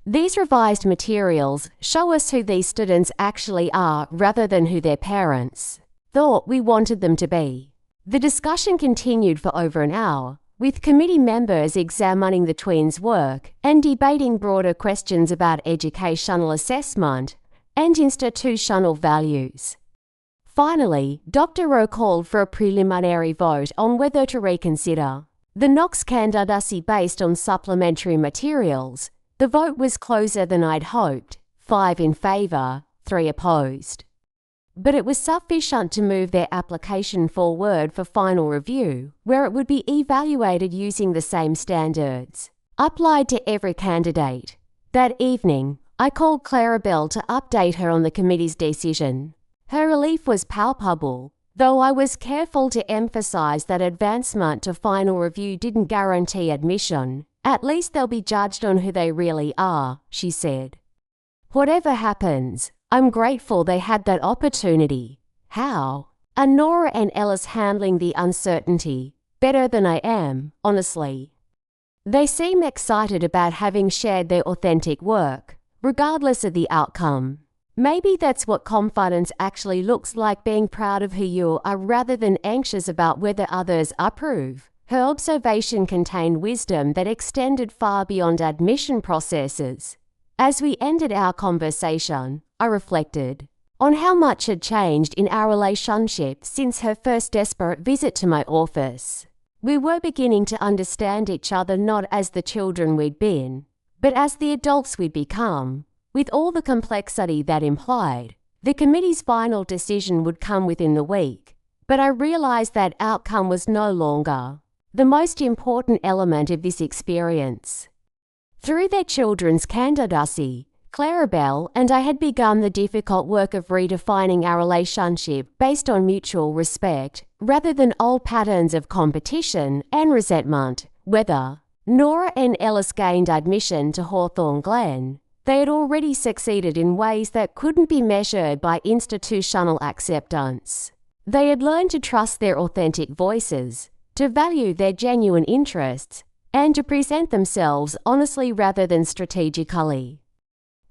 [SPEAKER 1] These revised materials show us who these students actually are rather than who their parents thought we wanted them to be. The discussion continued for over an hour, with committee members examining the twins' work and debating broader questions about educational assessment and institutional values. Finally, Dr. Rowe called for a preliminary vote on whether to reconsider the Knox candidacy based on supplementary materials. The vote was closer than I'd hoped, 5 in favour, 3 opposed. But it was sufficient to move their application forward for final review, where it would be evaluated using the same standards applied to every candidate. That evening, I called Claribel to update her on the committee's decision. Her relief was palpable, though I was careful to emphasize that advancement to final review didn't guarantee admission. At least they'll be judged on who they really are, she said. Whatever happens, I'm grateful they had that opportunity. How? Are Nora and Ellis handling the uncertainty better than I am, honestly? They seem excited about having shared their authentic work, regardless of the outcome. Maybe that's what confidence actually looks like, being proud of who you are rather than anxious about whether others approve. Her observation contained wisdom that extended far beyond admission processes. As we ended our conversation, I reflected on how much had changed in our relationship since her first desperate visit to my office. We were beginning to understand each other not as the children we'd been, but as the adults we'd become, with all the complexity that implied. The committee's final decision would come within the week, but I realized that outcome was no longer the most important element of this experience. Through their children's candidacy, Claribel and I had begun the difficult work of redefining our relationship based on mutual respect rather than old patterns of competition and resentment. Whether Nora and Ellis gained admission to Hawthorne Glen, they had already succeeded in ways that couldn't be measured by institutional acceptance. They had learned to trust their authentic voices, to value their genuine interests, and to present themselves honestly rather than strategically.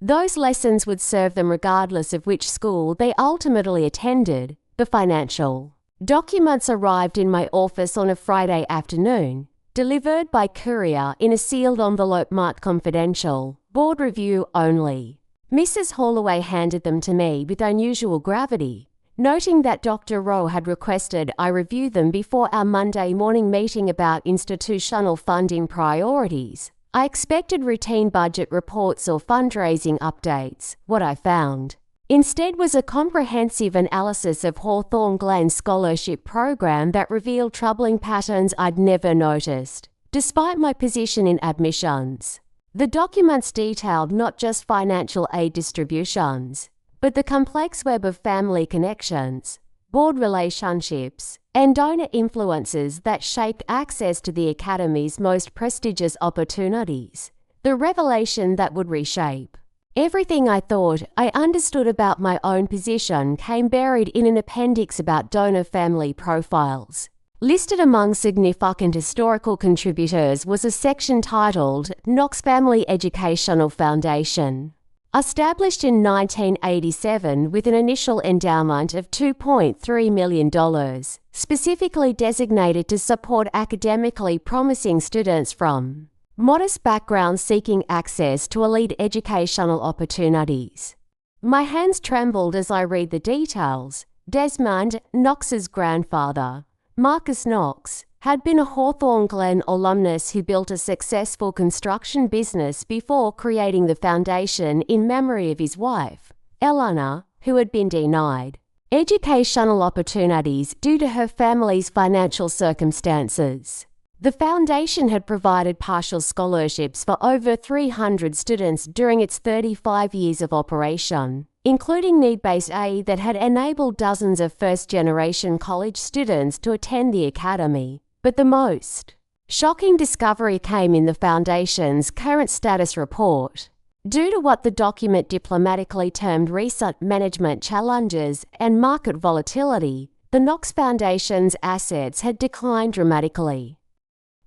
[SPEAKER 1] Those lessons would serve them regardless of which school they ultimately attended. The financial documents arrived in my office on a Friday afternoon, delivered by courier in a sealed envelope marked confidential, board review only. Mrs. Holloway handed them to me with unusual gravity, noting that Dr. Rowe had requested I review them before our Monday morning meeting about institutional funding priorities. I expected routine budget reports or fundraising updates. What I found Instead was a comprehensive analysis of Hawthorne Glen's scholarship program that revealed troubling patterns I'd never noticed, despite my position in admissions. The documents detailed not just financial aid distributions, but the complex web of family connections, board relationships, and donor influences that shaped access to the Academy's most prestigious opportunities, the revelation that would reshape everything I thought I understood about my own position came buried in an appendix about donor family profiles. Listed among significant historical contributors was a section titled Knox Family Educational Foundation. Established in 1987 with an initial endowment of $2.3 million, specifically designated to support academically promising students from modest backgrounds seeking access to elite educational opportunities. My hands trembled as I read the details. Desmond, Knox's grandfather, Marcus Knox, had been a Hawthorne Glen alumnus who built a successful construction business before creating the foundation in memory of his wife, Eleanor, who had been denied educational opportunities due to her family's financial circumstances. The foundation had provided partial scholarships for over 300 students during its 35 years of operation, including need-based aid that had enabled dozens of first-generation college students to attend the Academy. But the most shocking discovery came in the Foundation's current status report. Due to what the document diplomatically termed recent management challenges and market volatility, the Knox Foundation's assets had declined dramatically.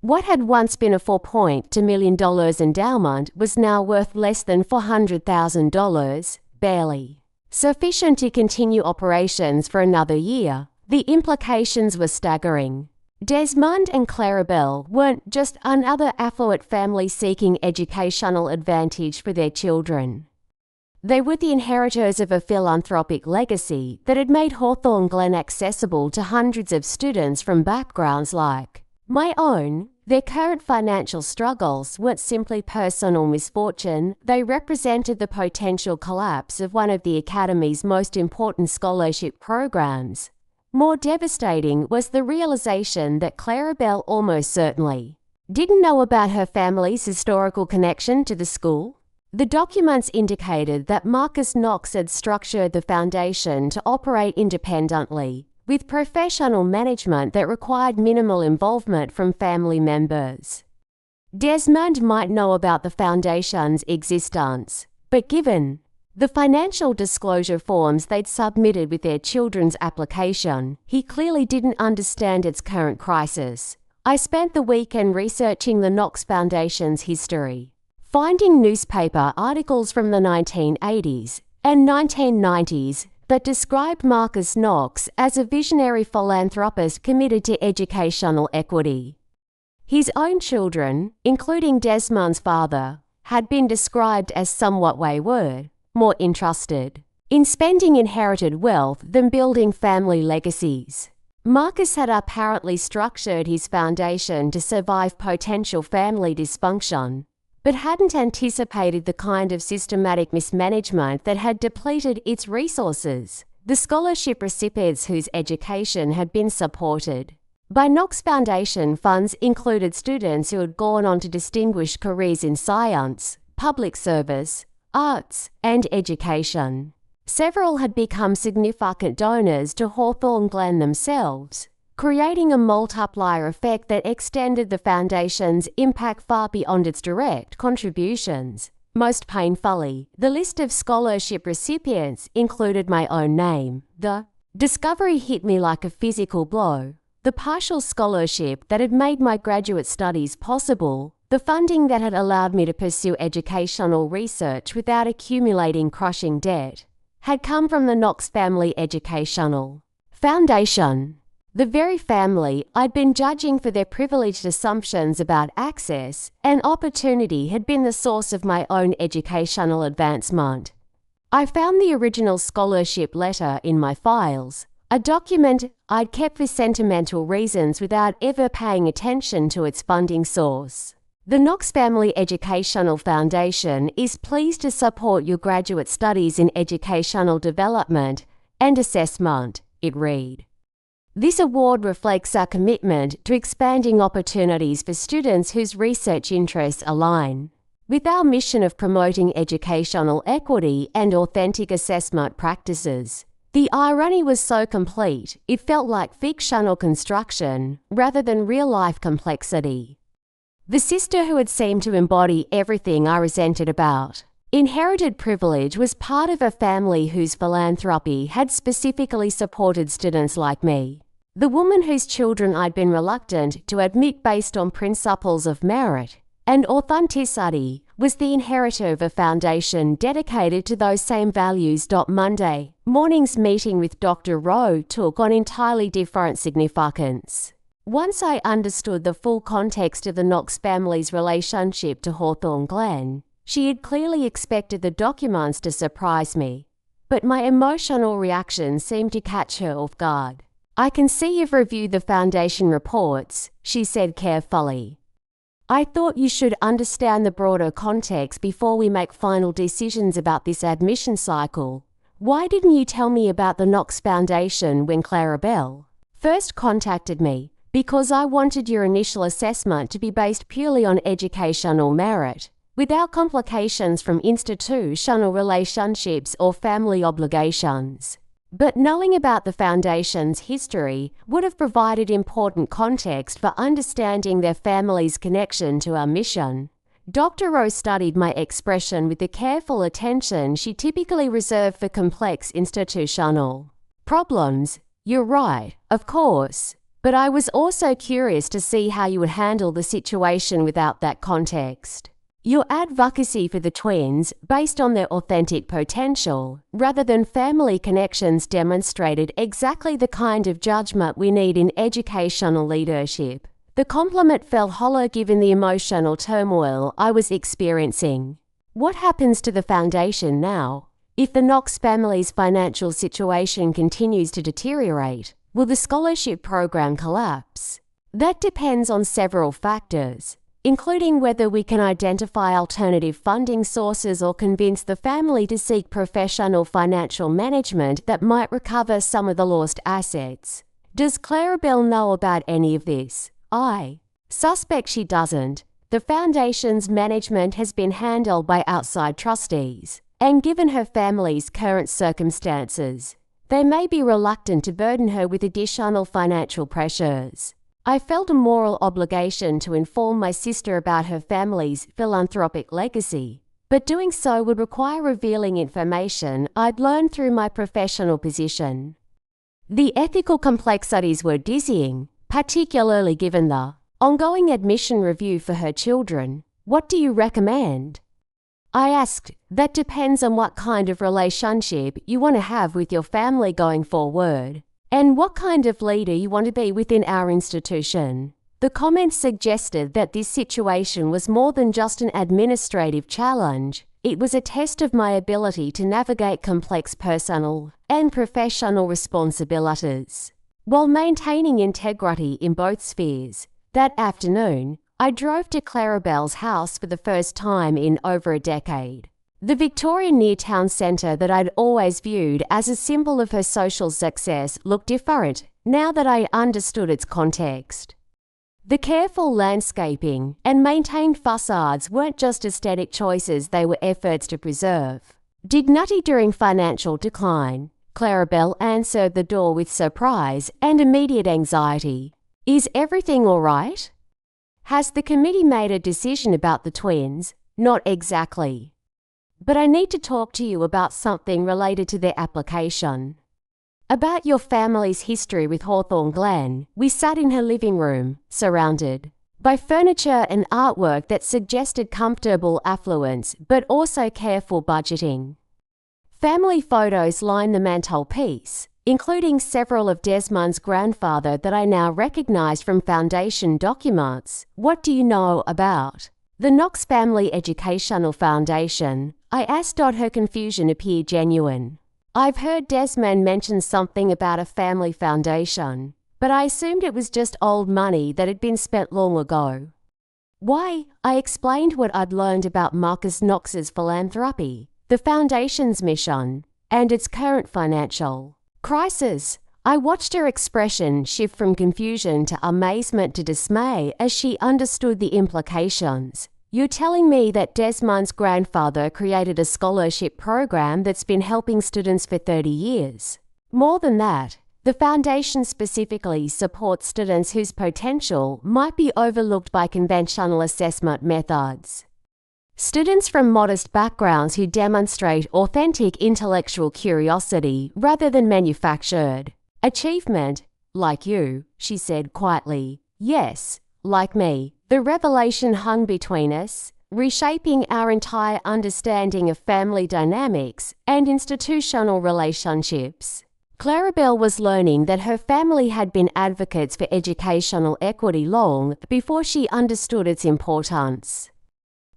[SPEAKER 1] What had once been a $4.2 million endowment was now worth less than $400,000, barely sufficient to continue operations for another year. The implications were staggering. Desmond and Claribel weren't just another affluent family seeking educational advantage for their children. They were the inheritors of a philanthropic legacy that had made Hawthorne Glen accessible to hundreds of students from backgrounds like my own. Their current financial struggles weren't simply personal misfortune, they represented the potential collapse of one of the Academy's most important scholarship programs. More devastating was the realization that Claribel almost certainly didn't know about her family's historical connection to the school. The documents indicated that Marcus Knox had structured the foundation to operate independently, with professional management that required minimal involvement from family members. Desmond might know about the foundation's existence, but given the financial disclosure forms they'd submitted with their children's application, he clearly didn't understand its current crisis. I spent the weekend researching the Knox Foundation's history, finding newspaper articles from the 1980s and 1990s that described Marcus Knox as a visionary philanthropist committed to educational equity. His own children, including Desmond's father, had been described as somewhat wayward, more interested in spending inherited wealth than building family legacies. Marcus had apparently structured his foundation to survive potential family dysfunction, but hadn't anticipated the kind of systematic mismanagement that had depleted its resources. The scholarship recipients whose education had been supported by Knox Foundation funds included students who had gone on to distinguished careers in science, public service, arts, and education. Several had become significant donors to Hawthorne Glen themselves, creating a multiplier effect that extended the foundation's impact far beyond its direct contributions. Most painfully, the list of scholarship recipients included my own name. The discovery hit me like a physical blow. The partial scholarship that had made my graduate studies possible, the funding that had allowed me to pursue educational research without accumulating crushing debt, had come from the Knox Family Educational Foundation. The very family I'd been judging for their privileged assumptions about access and opportunity had been the source of my own educational advancement. I found the original scholarship letter in my files, a document I'd kept for sentimental reasons without ever paying attention to its funding source. The Knox Family Educational Foundation is pleased to support your graduate studies in educational development and assessment, it read. This award reflects our commitment to expanding opportunities for students whose research interests align with our mission of promoting educational equity and authentic assessment practices. The irony was so complete, it felt like fictional construction rather than real-life complexity. The sister who had seemed to embody everything I resented about inherited privilege was part of a family whose philanthropy had specifically supported students like me. The woman whose children I'd been reluctant to admit based on principles of merit and authenticity was the inheritor of a foundation dedicated to those same values. Monday morning's meeting with Dr. Rowe took on entirely different significance. Once I understood the full context of the Knox family's relationship to Hawthorne Glen, she had clearly expected the documents to surprise me, but my emotional reaction seemed to catch her off guard. I can see you've reviewed the foundation reports, she said carefully. I thought you should understand the broader context before we make final decisions about this admission cycle. Why didn't you tell me about the Knox Foundation when Claribel first contacted me? Because I wanted your initial assessment to be based purely on educational merit, without complications from institutional relationships or family obligations. But knowing about the Foundation's history would have provided important context for understanding their family's connection to our mission. Dr. Rowe studied my expression with the careful attention she typically reserved for complex institutional problems. You're right, of course. But I was also curious to see how you would handle the situation without that context. Your advocacy for the twins, based on their authentic potential, rather than family connections, demonstrated exactly the kind of judgment we need in educational leadership. The compliment fell hollow given the emotional turmoil I was experiencing. What happens to the foundation now? If the Knox family's financial situation continues to deteriorate, will the scholarship program collapse? That depends on several factors, including whether we can identify alternative funding sources or convince the family to seek professional financial management that might recover some of the lost assets. Does Claribel know about any of this? I suspect she doesn't. The foundation's management has been handled by outside trustees, and given her family's current circumstances, they may be reluctant to burden her with additional financial pressures. I felt a moral obligation to inform my sister about her family's philanthropic legacy, but doing so would require revealing information I'd learned through my professional position. The ethical complexities were dizzying, particularly given the ongoing admission review for her children. What do you recommend? I asked. That depends on what kind of relationship you want to have with your family going forward, and what kind of leader you want to be within our institution. The comments suggested that this situation was more than just an administrative challenge. It was a test of my ability to navigate complex personal and professional responsibilities, while maintaining integrity in both spheres. That afternoon, I drove to Claribel's house for the first time in over a decade. The Victorian near-town centre that I'd always viewed as a symbol of her social success looked different now that I understood its context. The careful landscaping and maintained facades weren't just aesthetic choices, they were efforts to preserve dignity during financial decline. Claribel answered the door with surprise and immediate anxiety. Is everything all right? Has the committee made a decision about the twins? Not exactly. But I need to talk to you about something related to their application. About your family's history with Hawthorne Glen. We sat in her living room, surrounded by furniture and artwork that suggested comfortable affluence but also careful budgeting. Family photos lined the mantelpiece, including several of Desmond's grandfather that I now recognize from Foundation documents. What do you know about the Knox Family Educational Foundation? I asked. Her confusion appeared genuine. I've heard Desmond mention something about a family foundation, but I assumed it was just old money that had been spent long ago. Why, I explained what I'd learned about Marcus Knox's philanthropy, the Foundation's mission, and its current financial crisis. I watched her expression shift from confusion to amazement to dismay as she understood the implications. You're telling me that Desmond's grandfather created a scholarship program that's been helping students for 30 years. More than that, the Foundation specifically supports students whose potential might be overlooked by conventional assessment methods. Students from modest backgrounds who demonstrate authentic intellectual curiosity rather than manufactured achievement, like you, she said quietly. Yes, like me. The revelation hung between us, reshaping our entire understanding of family dynamics and institutional relationships. Claribel was learning that her family had been advocates for educational equity long before she understood its importance.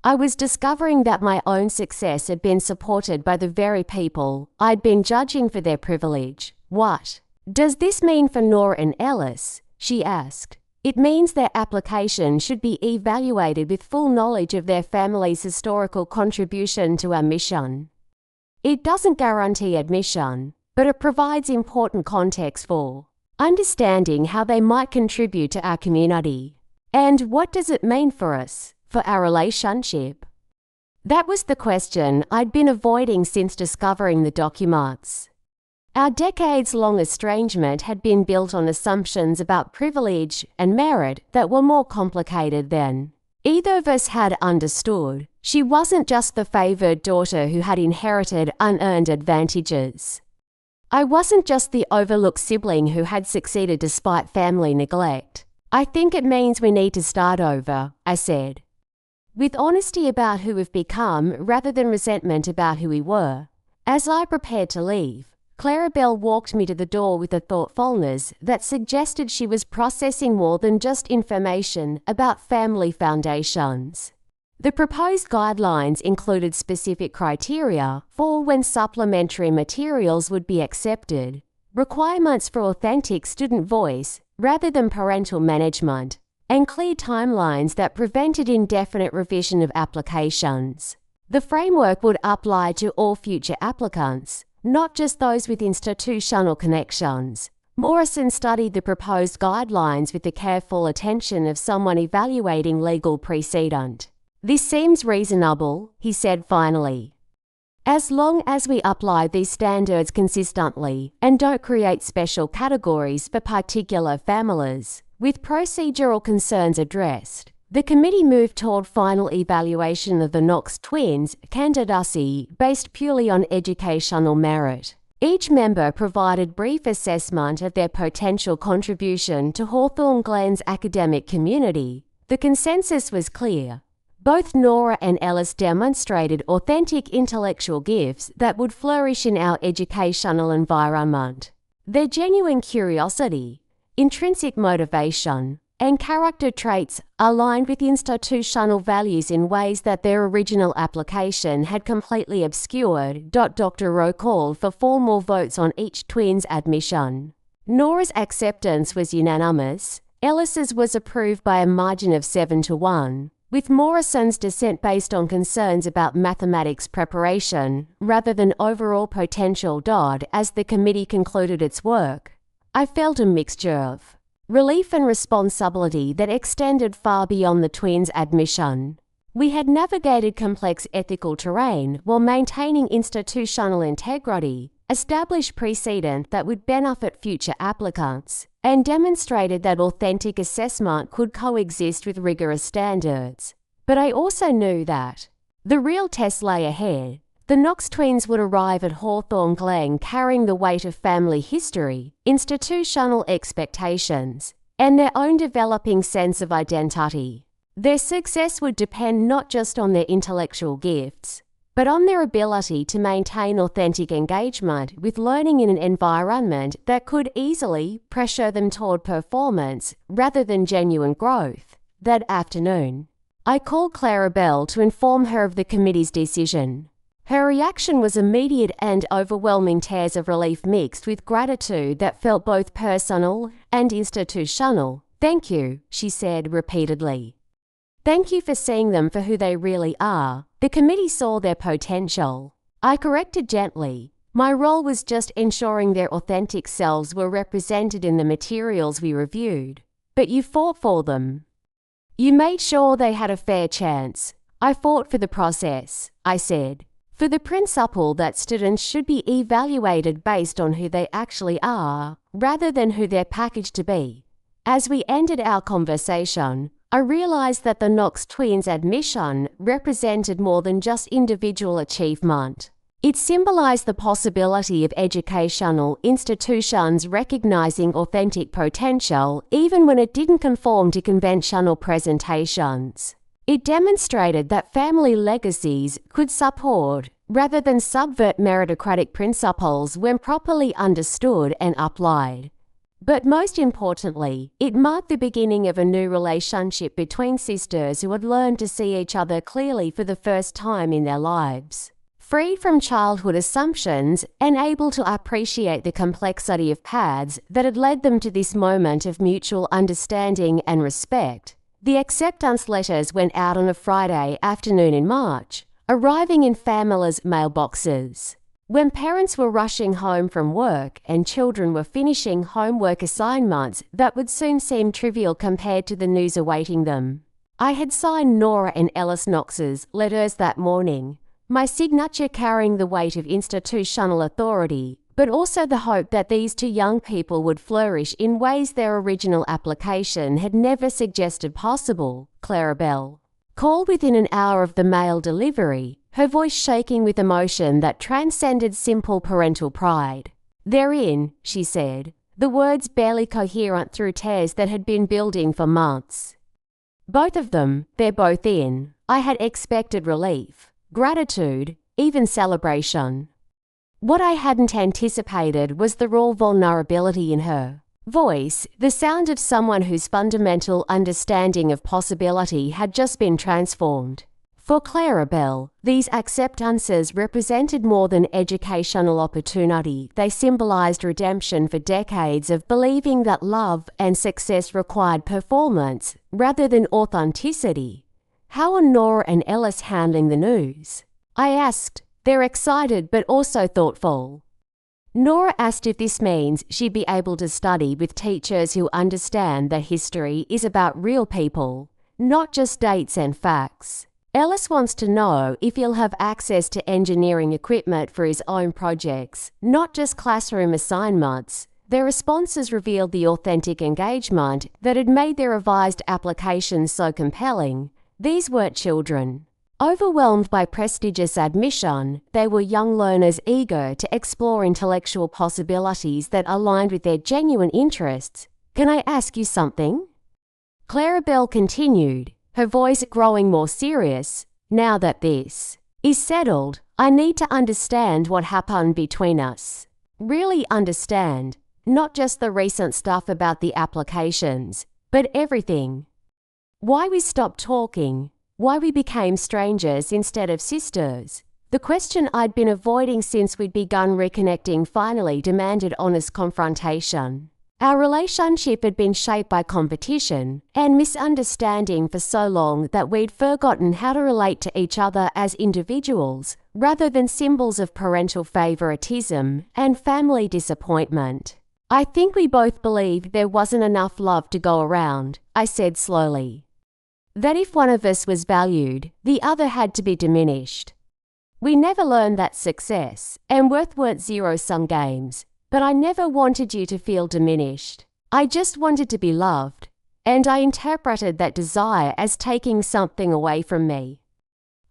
[SPEAKER 1] I was discovering that my own success had been supported by the very people I'd been judging for their privilege. What does this mean for Nora and Ellis? She asked. It means their application should be evaluated with full knowledge of their family's historical contribution to our mission. It doesn't guarantee admission, but it provides important context for understanding how they might contribute to our community. And what does it mean for us, for our relationship? That was the question I'd been avoiding since discovering the documents. Our decades-long estrangement had been built on assumptions about privilege and merit that were more complicated than either of us had understood. She wasn't just the favored daughter who had inherited unearned advantages. I wasn't just the overlooked sibling who had succeeded despite family neglect. I think it means we need to start over, I said, with honesty about who we've become rather than resentment about who we were. As I prepared to leave, Claribel walked me to the door with a thoughtfulness that suggested she was processing more than just information about family foundations. The proposed guidelines included specific criteria for when supplementary materials would be accepted, requirements for authentic student voice rather than parental management, and clear timelines that prevented indefinite revision of applications. The framework would apply to all future applicants, not just those with institutional connections. Morrison studied the proposed guidelines with the careful attention of someone evaluating legal precedent. This seems reasonable, he said finally. As long as we apply these standards consistently and don't create special categories for particular families, with procedural concerns addressed, the committee moved toward final evaluation of the Knox twins' candidacy based purely on educational merit. Each member provided brief assessment of their potential contribution to Hawthorne Glen's academic community. The consensus was clear. Both Nora and Ellis demonstrated authentic intellectual gifts that would flourish in our educational environment. Their genuine curiosity, intrinsic motivation, and character traits aligned with institutional values in ways that their original application had completely obscured. Dr. Rowe called for formal votes on each twin's admission. Nora's acceptance was unanimous. Ellis's was approved by a margin of 7-1. With Morrison's dissent based on concerns about mathematics preparation rather than overall potential. As the committee concluded its work, I felt a mixture of relief and responsibility that extended far beyond the twins' admission. We had navigated complex ethical terrain while maintaining institutional integrity, established precedent that would benefit future applicants, and demonstrated that authentic assessment could coexist with rigorous standards. But I also knew that the real test lay ahead. The Knox twins would arrive at Hawthorne Glen carrying the weight of family history, institutional expectations, and their own developing sense of identity. Their success would depend not just on their intellectual gifts, but on their ability to maintain authentic engagement with learning in an environment that could easily pressure them toward performance rather than genuine growth. That afternoon, I called Claribel to inform her of the committee's decision. Her reaction was immediate and overwhelming, tears of relief mixed with gratitude that felt both personal and institutional. "Thank you," she said repeatedly. Thank you for seeing them for who they really are. The committee saw their potential. I corrected gently. My role was just ensuring their authentic selves were represented in the materials we reviewed. But you fought for them. You made sure they had a fair chance. I fought for the process, I said. For the principle that students should be evaluated based on who they actually are, rather than who they're packaged to be. As we ended our conversation, I realized that the Knox twins' admission represented more than just individual achievement. It symbolized the possibility of educational institutions recognizing authentic potential even when it didn't conform to conventional presentations. It demonstrated that family legacies could support, rather than subvert meritocratic principles when properly understood and applied. But most importantly, it marked the beginning of a new relationship between sisters who had learned to see each other clearly for the first time in their lives. Freed from childhood assumptions and able to appreciate the complexity of paths that had led them to this moment of mutual understanding and respect, the acceptance letters went out on a Friday afternoon in March, arriving in families' mailboxes. When parents were rushing home from work and children were finishing homework assignments that would soon seem trivial compared to the news awaiting them. I had signed Nora and Ellis Knox's letters that morning, my signature carrying the weight of institutional authority, but also the hope that these two young people would flourish in ways their original application had never suggested possible. Claribel called within an hour of the mail delivery, her voice shaking with emotion that transcended simple parental pride. "They're in," she said, the words barely coherent through tears that had been building for months. Both of them, they're both in. I had expected relief, gratitude, even celebration. What I hadn't anticipated was the raw vulnerability in her voice, the sound of someone whose fundamental understanding of possibility had just been transformed. For Claribel, these acceptances represented more than educational opportunity. They symbolized redemption for decades of believing that love and success required performance rather than authenticity. How are Nora and Ellis handling the news? I asked. They're excited but also thoughtful. Nora asked if this means she'd be able to study with teachers who understand that history is about real people, not just dates and facts. Ellis wants to know if he'll have access to engineering equipment for his own projects, not just classroom assignments. Their responses revealed the authentic engagement that had made their revised applications so compelling. These weren't children overwhelmed by prestigious admission. They were young learners eager to explore intellectual possibilities that aligned with their genuine interests. "Can I ask you something?" Claribel continued, her voice growing more serious. "Now that this is settled, I need to understand what happened between us. Really understand, not just the recent stuff about the applications, but everything. Why we stopped talking, why we became strangers instead of sisters." The question I'd been avoiding since we'd begun reconnecting finally demanded honest confrontation. Our relationship had been shaped by competition and misunderstanding for so long that we'd forgotten how to relate to each other as individuals rather than symbols of parental favoritism and family disappointment. "I think we both believed there wasn't enough love to go around," I said slowly. "That if one of us was valued, the other had to be diminished. We never learned that success and worth weren't zero-sum games. But I never wanted you to feel diminished. I just wanted to be loved, and I interpreted that desire as taking something away from me.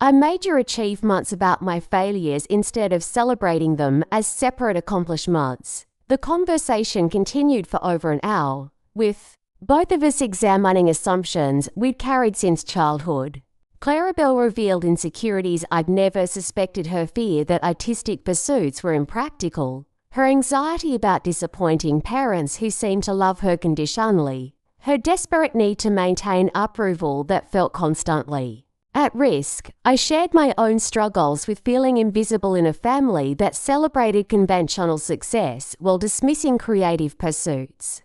[SPEAKER 1] I made your achievements about my failures instead of celebrating them as separate accomplishments." The conversation continued for over an hour, with both of us examining assumptions we'd carried since childhood. Claribel revealed insecurities I'd never suspected: her fear that artistic pursuits were impractical, her anxiety about disappointing parents who seemed to love her conditionally, her desperate need to maintain approval that felt constantly at risk. I shared my own struggles with feeling invisible in a family that celebrated conventional success while dismissing creative pursuits.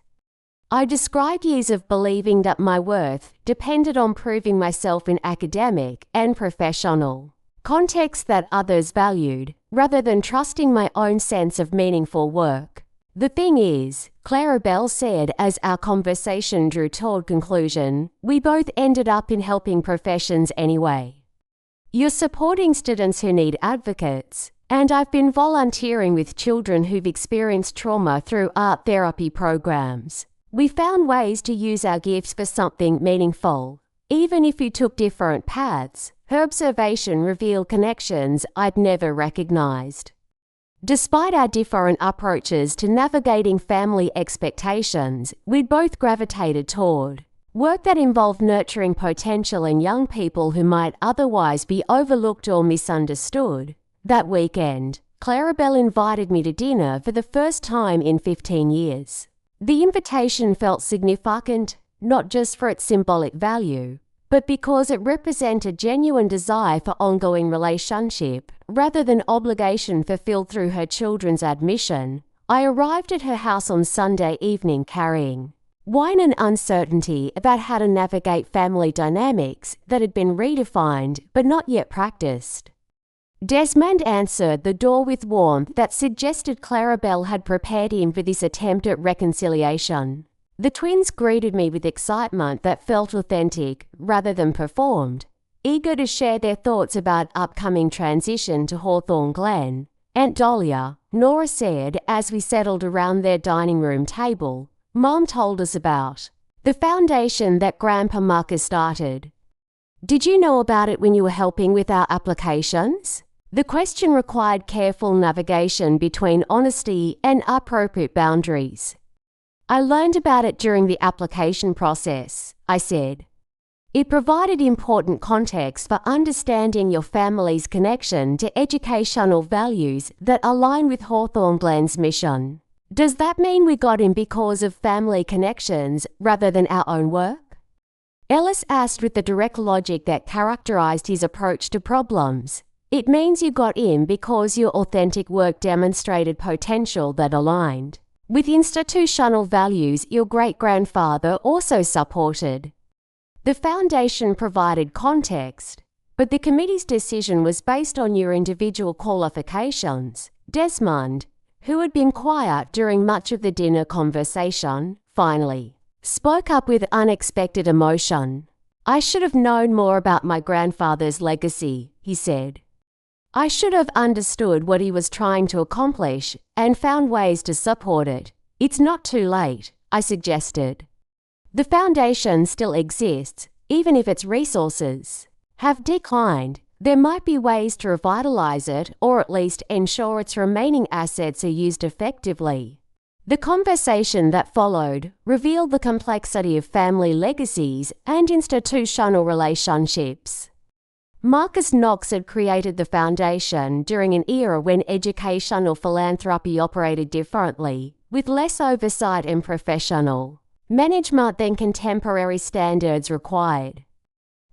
[SPEAKER 1] I described years of believing that my worth depended on proving myself in academic and professional contexts that others valued, rather than trusting my own sense of meaningful work. The thing is, Claribel said as our conversation drew toward conclusion, we both ended up in helping professions anyway. You're supporting students who need advocates, and I've been volunteering with children who've experienced trauma through art therapy programs. We found ways to use our gifts for something meaningful. Even if you took different paths, her observation revealed connections I'd never recognized. Despite our different approaches to navigating family expectations, we'd both gravitated toward work that involved nurturing potential in young people who might otherwise be overlooked or misunderstood. That weekend, Claribel invited me to dinner for the first time in 15 years. The invitation felt significant, not just for its symbolic value, but because it represented genuine desire for ongoing relationship, rather than obligation fulfilled through her children's admission. I arrived at her house on Sunday evening carrying wine and uncertainty about how to navigate family dynamics that had been redefined but not yet practiced. Desmond answered the door with warmth that suggested Claribel had prepared him for this attempt at reconciliation. The twins greeted me with excitement that felt authentic rather than performed, eager to share their thoughts about upcoming transition to Hawthorne Glen. Aunt Dahlia, Nora said as we settled around their dining room table, Mom told us about the foundation that Grandpa Marcus started. Did you know about it when you were helping with our applications? The question required careful navigation between honesty and appropriate boundaries. I learned about it during the application process, I said. It provided important context for understanding your family's connection to educational values that align with Hawthorne Glen's mission. Does that mean we got in because of family connections rather than our own work? Ellis asked with the direct logic that characterized his approach to problems. It means you got in because your authentic work demonstrated potential that aligned with institutional values your great-grandfather also supported. The foundation provided context, but the committee's decision was based on your individual qualifications. Desmond, who had been quiet during much of the dinner conversation, finally spoke up with unexpected emotion. I should have known more about my grandfather's legacy, he said. I should have understood what he was trying to accomplish and found ways to support it. It's not too late, I suggested. The foundation still exists, even if its resources have declined. There might be ways to revitalize it or at least ensure its remaining assets are used effectively. The conversation that followed revealed the complexity of family legacies and institutional relationships. Marcus Knox had created the foundation during an era when educational philanthropy operated differently, with less oversight and professional management than contemporary standards required.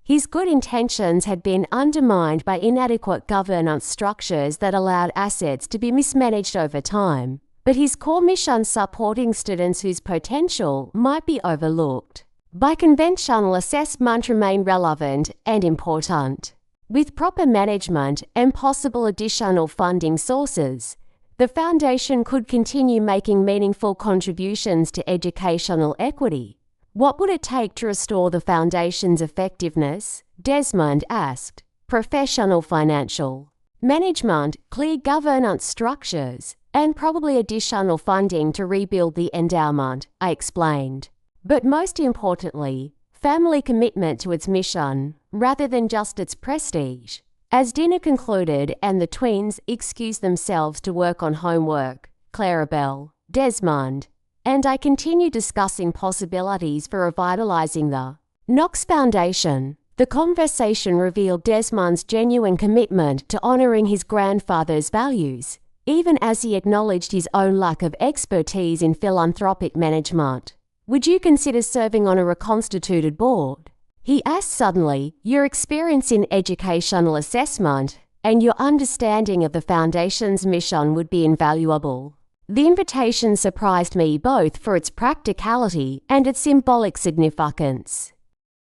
[SPEAKER 1] His good intentions had been undermined by inadequate governance structures that allowed assets to be mismanaged over time, but his core mission supporting students whose potential might be overlooked by conventional assessment remained relevant and important. With proper management and possible additional funding sources, the foundation could continue making meaningful contributions to educational equity. What would it take to restore the foundation's effectiveness? Desmond asked. Professional financial management, clear governance structures, and probably additional funding to rebuild the endowment, I explained. But most importantly, family commitment to its mission, rather than just its prestige. As dinner concluded and the twins excused themselves to work on homework, Claribel, Desmond, and I continued discussing possibilities for revitalizing the Knox Foundation. The conversation revealed Desmond's genuine commitment to honoring his grandfather's values, even as he acknowledged his own lack of expertise in philanthropic management. Would you consider serving on a reconstituted board? He asked suddenly. Your experience in educational assessment and your understanding of the Foundation's mission would be invaluable. The invitation surprised me both for its practicality and its symbolic significance.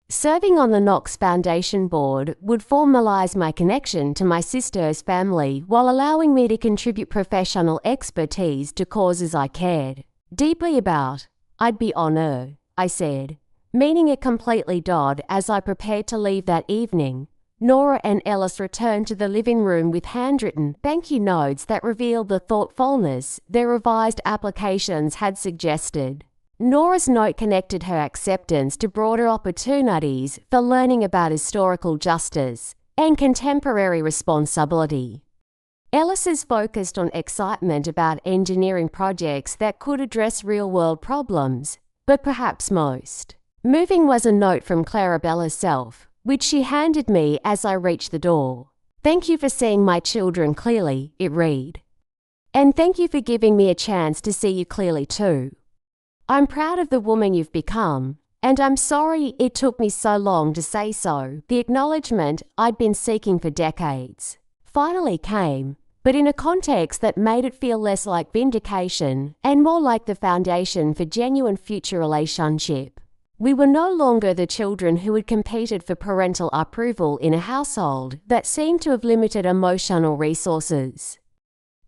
[SPEAKER 1] Serving on the Knox Foundation board would formalize my connection to my sister's family while allowing me to contribute professional expertise to causes I cared deeply about. I'd be honored, I said, meaning it completely. As I prepared to leave that evening, Nora and Ellis returned to the living room with handwritten thank you notes that revealed the thoughtfulness their revised applications had suggested. Nora's note connected her acceptance to broader opportunities for learning about historical justice and contemporary responsibility. Ellis's focused on excitement about engineering projects that could address real-world problems, but perhaps most moving was a note from Claribel herself, which she handed me as I reached the door. Thank you for seeing my children clearly, it read. And thank you for giving me a chance to see you clearly too. I'm proud of the woman you've become, and I'm sorry it took me so long to say so. The acknowledgement I'd been seeking for decades finally came, but in a context that made it feel less like vindication and more like the foundation for genuine future relationship. We were no longer the children who had competed for parental approval in a household that seemed to have limited emotional resources.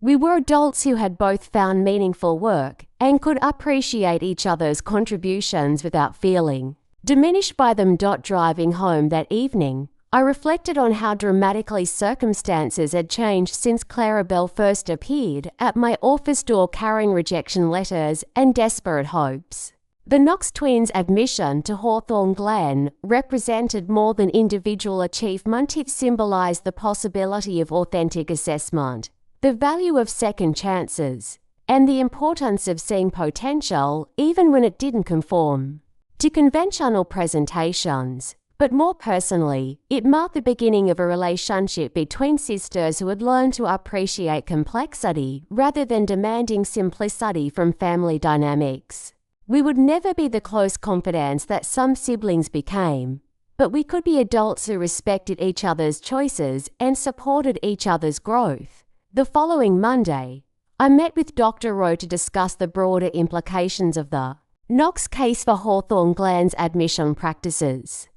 [SPEAKER 1] We were adults who had both found meaningful work and could appreciate each other's contributions without feeling diminished by them. Driving home that evening, I reflected on how dramatically circumstances had changed since Claribel first appeared at my office door carrying rejection letters and desperate hopes. The Knox twins' admission to Hawthorne Glen represented more than individual achievement. It symbolized the possibility of authentic assessment, the value of second chances, and the importance of seeing potential even when it didn't conform to conventional presentations. But more personally, it marked the beginning of a relationship between sisters who had learned to appreciate complexity rather than demanding simplicity from family dynamics. We would never be the close confidants that some siblings became, but we could be adults who respected each other's choices and supported each other's growth. The following Monday, I met with Dr. Rowe to discuss the broader implications of the Knox case for Hawthorne Glen's admission practices.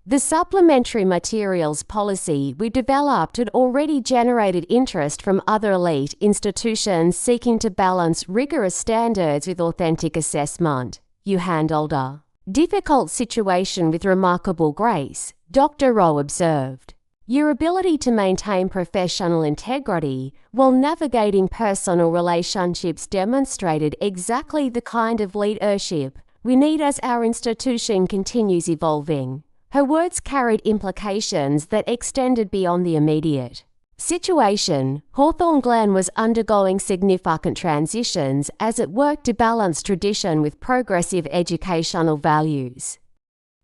[SPEAKER 1] The supplementary materials policy we developed had already generated interest from other elite institutions seeking to balance rigorous standards with authentic assessment. You handled a difficult situation with remarkable grace, Dr. Rowe observed. Your ability to maintain professional integrity while navigating personal relationships demonstrated exactly the kind of leadership we need as our institution continues evolving. Her words carried implications that extended beyond the immediate situation. Hawthorne Glen was undergoing significant transitions as it worked to balance tradition with progressive educational values.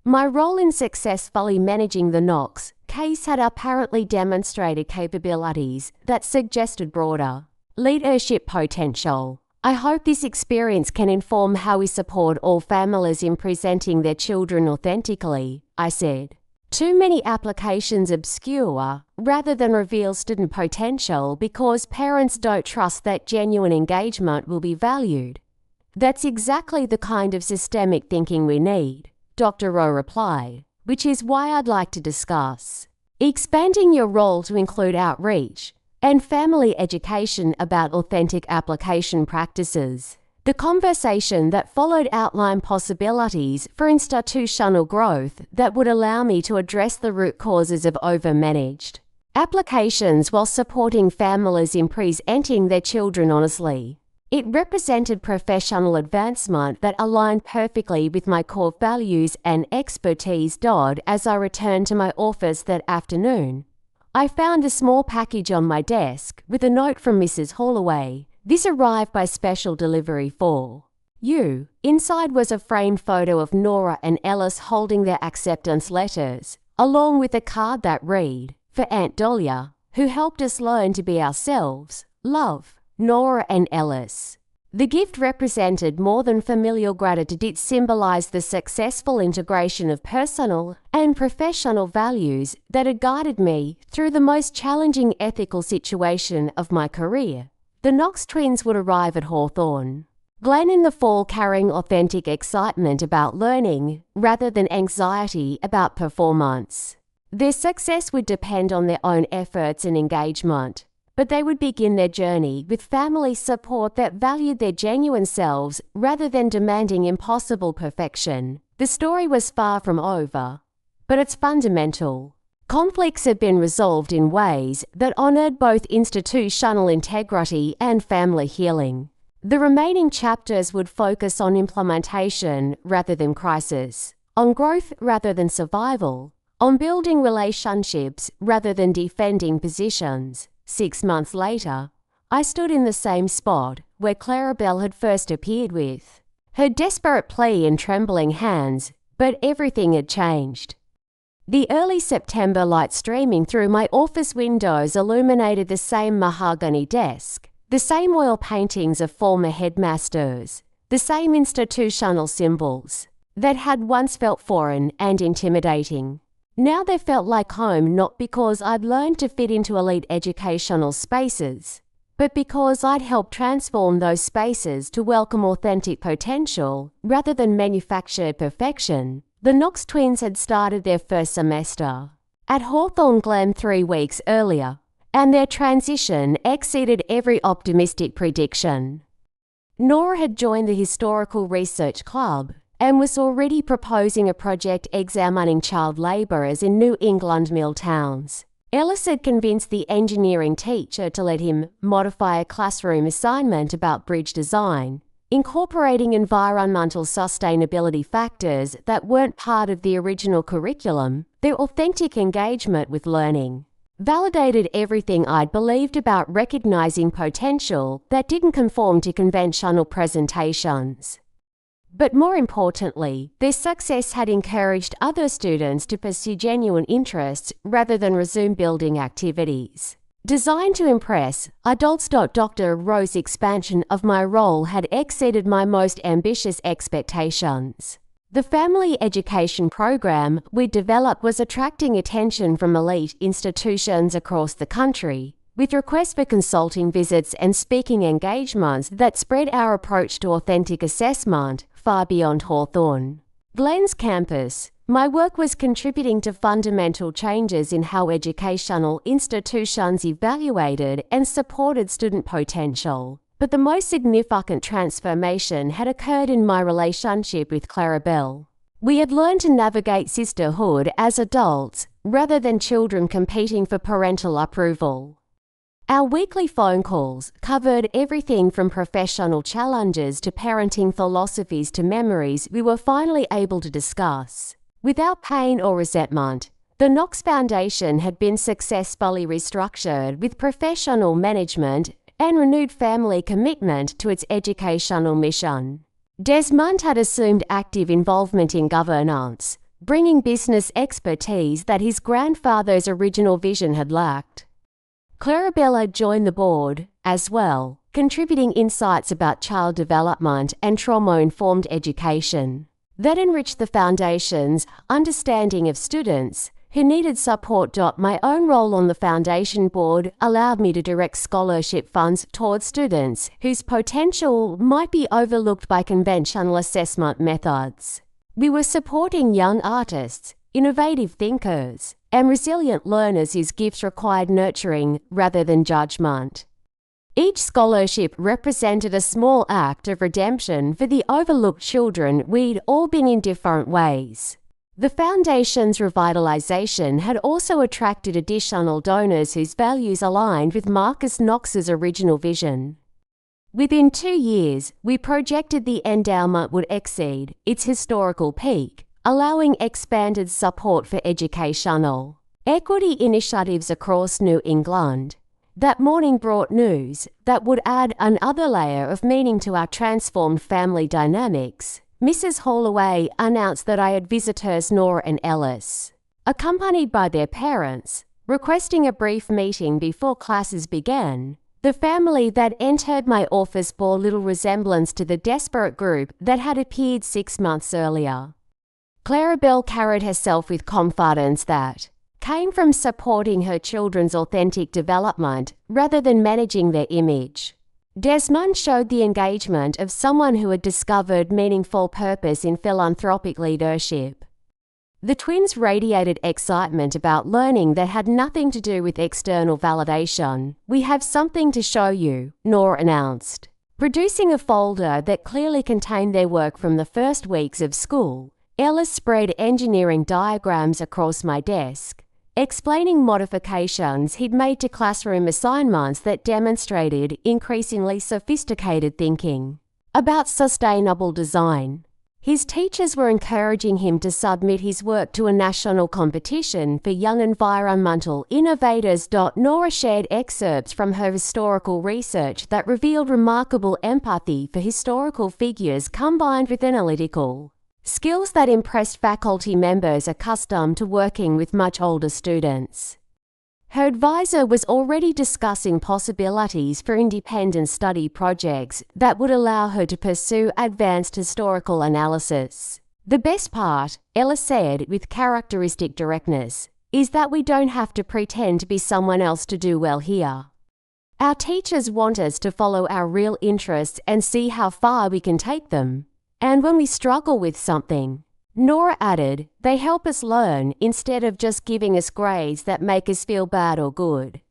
[SPEAKER 1] My role in successfully managing the Knox case had apparently demonstrated capabilities that suggested broader leadership potential. I hope this experience can inform how we support all families in presenting their children authentically, I said. Too many applications obscure rather than reveal student potential because parents don't trust that genuine engagement will be valued. That's exactly the kind of systemic thinking we need, Dr. Rowe replied, which is why I'd like to discuss expanding your role to include outreach and family education about authentic application practices. The conversation that followed outlined possibilities for institutional growth that would allow me to address the root causes of overmanaged applications while supporting families in presenting their children honestly. It represented professional advancement that aligned perfectly with my core values and expertise. As I returned to my office that afternoon, I found a small package on my desk with a note from Mrs. Holloway. This arrived by special delivery for you. Inside was a framed photo of Nora and Ellis holding their acceptance letters, along with a card that read, "For Aunt Dahlia, who helped us learn to be ourselves. Love, Nora and Ellis." The gift represented more than familial gratitude. It symbolized the successful integration of personal and professional values that had guided me through the most challenging ethical situation of my career. The Knox twins would arrive at Hawthorne Glen in the fall carrying authentic excitement about learning rather than anxiety about performance. Their success would depend on their own efforts and engagement, but they would begin their journey with family support that valued their genuine selves rather than demanding impossible perfection. The story was far from over, but it's fundamental. Conflicts have been resolved in ways that honoured both institutional integrity and family healing. The remaining chapters would focus on implementation rather than crisis, on growth rather than survival, on building relationships rather than defending positions. 6 months later, I stood in the same spot where Claribel had first appeared with her desperate plea and trembling hands, but everything had changed. The early September light streaming through my office windows illuminated the same mahogany desk, the same oil paintings of former headmasters, the same institutional symbols that had once felt foreign and intimidating. Now they felt like home, not because I'd learned to fit into elite educational spaces, but because I'd helped transform those spaces to welcome authentic potential rather than manufactured perfection. The Knox twins had started their first semester at Hawthorne Glen 3 weeks earlier, and their transition exceeded every optimistic prediction. Nora had joined the Historical Research Club and was already proposing a project examining child labourers in New England mill towns. Ellis had convinced the engineering teacher to let him modify a classroom assignment about bridge design, incorporating environmental sustainability factors that weren't part of the original curriculum. Their authentic engagement with learning validated everything I'd believed about recognizing potential that didn't conform to conventional presentations. But more importantly, their success had encouraged other students to pursue genuine interests rather than resume building activities designed to impress adults. Dr. Rowe's expansion of my role had exceeded my most ambitious expectations. The family education program we developed was attracting attention from elite institutions across the country, with requests for consulting visits and speaking engagements that spread our approach to authentic assessment far beyond Hawthorne Glen's campus. My work was contributing to fundamental changes in how educational institutions evaluated and supported student potential. But the most significant transformation had occurred in my relationship with Claribel. We had learned to navigate sisterhood as adults rather than children competing for parental approval. Our weekly phone calls covered everything from professional challenges to parenting philosophies to memories we were finally able to discuss without pain or resentment. The Knox Foundation had been successfully restructured with professional management and renewed family commitment to its educational mission. Desmond had assumed active involvement in governance, bringing business expertise that his grandfather's original vision had lacked. Claribel had joined the board as well, contributing insights about child development and trauma-informed education that enriched the Foundation's understanding of students who needed support. My own role on the Foundation board allowed me to direct scholarship funds towards students whose potential might be overlooked by conventional assessment methods. We were supporting young artists, innovative thinkers, and resilient learners whose gifts required nurturing rather than judgment. Each scholarship represented a small act of redemption for the overlooked children we'd all been in different ways. The Foundation's revitalization had also attracted additional donors whose values aligned with Marcus Knox's original vision. Within 2 years, we projected the endowment would exceed its historical peak, allowing expanded support for educational equity initiatives across New England. That morning brought news that would add another layer of meaning to our transformed family dynamics. Mrs. Holloway announced that I had visitors Nora and Ellis, accompanied by their parents, requesting a brief meeting before classes began. The family that entered my office bore little resemblance to the desperate group that had appeared 6 months earlier. Claribel carried herself with confidence that came from supporting her children's authentic development rather than managing their image. Desmond showed the engagement of someone who had discovered meaningful purpose in philanthropic leadership. The twins radiated excitement about learning that had nothing to do with external validation. "We have something to show you," Nora announced. Producing a folder that clearly contained their work from the first weeks of school, Ella spread engineering diagrams across my desk, explaining modifications he'd made to classroom assignments that demonstrated increasingly sophisticated thinking about sustainable design. His teachers were encouraging him to submit his work to a national competition for young environmental innovators. Nora shared excerpts from her historical research that revealed remarkable empathy for historical figures combined with analytical skills that impressed faculty members accustomed to working with much older students. Her advisor was already discussing possibilities for independent study projects that would allow her to pursue advanced historical analysis. "The best part," Ella said with characteristic directness, "is that we don't have to pretend to be someone else to do well here. Our teachers want us to follow our real interests and see how far we can take them. And when we struggle with something," Nora added, "they help us learn instead of just giving us grades that make us feel bad or good.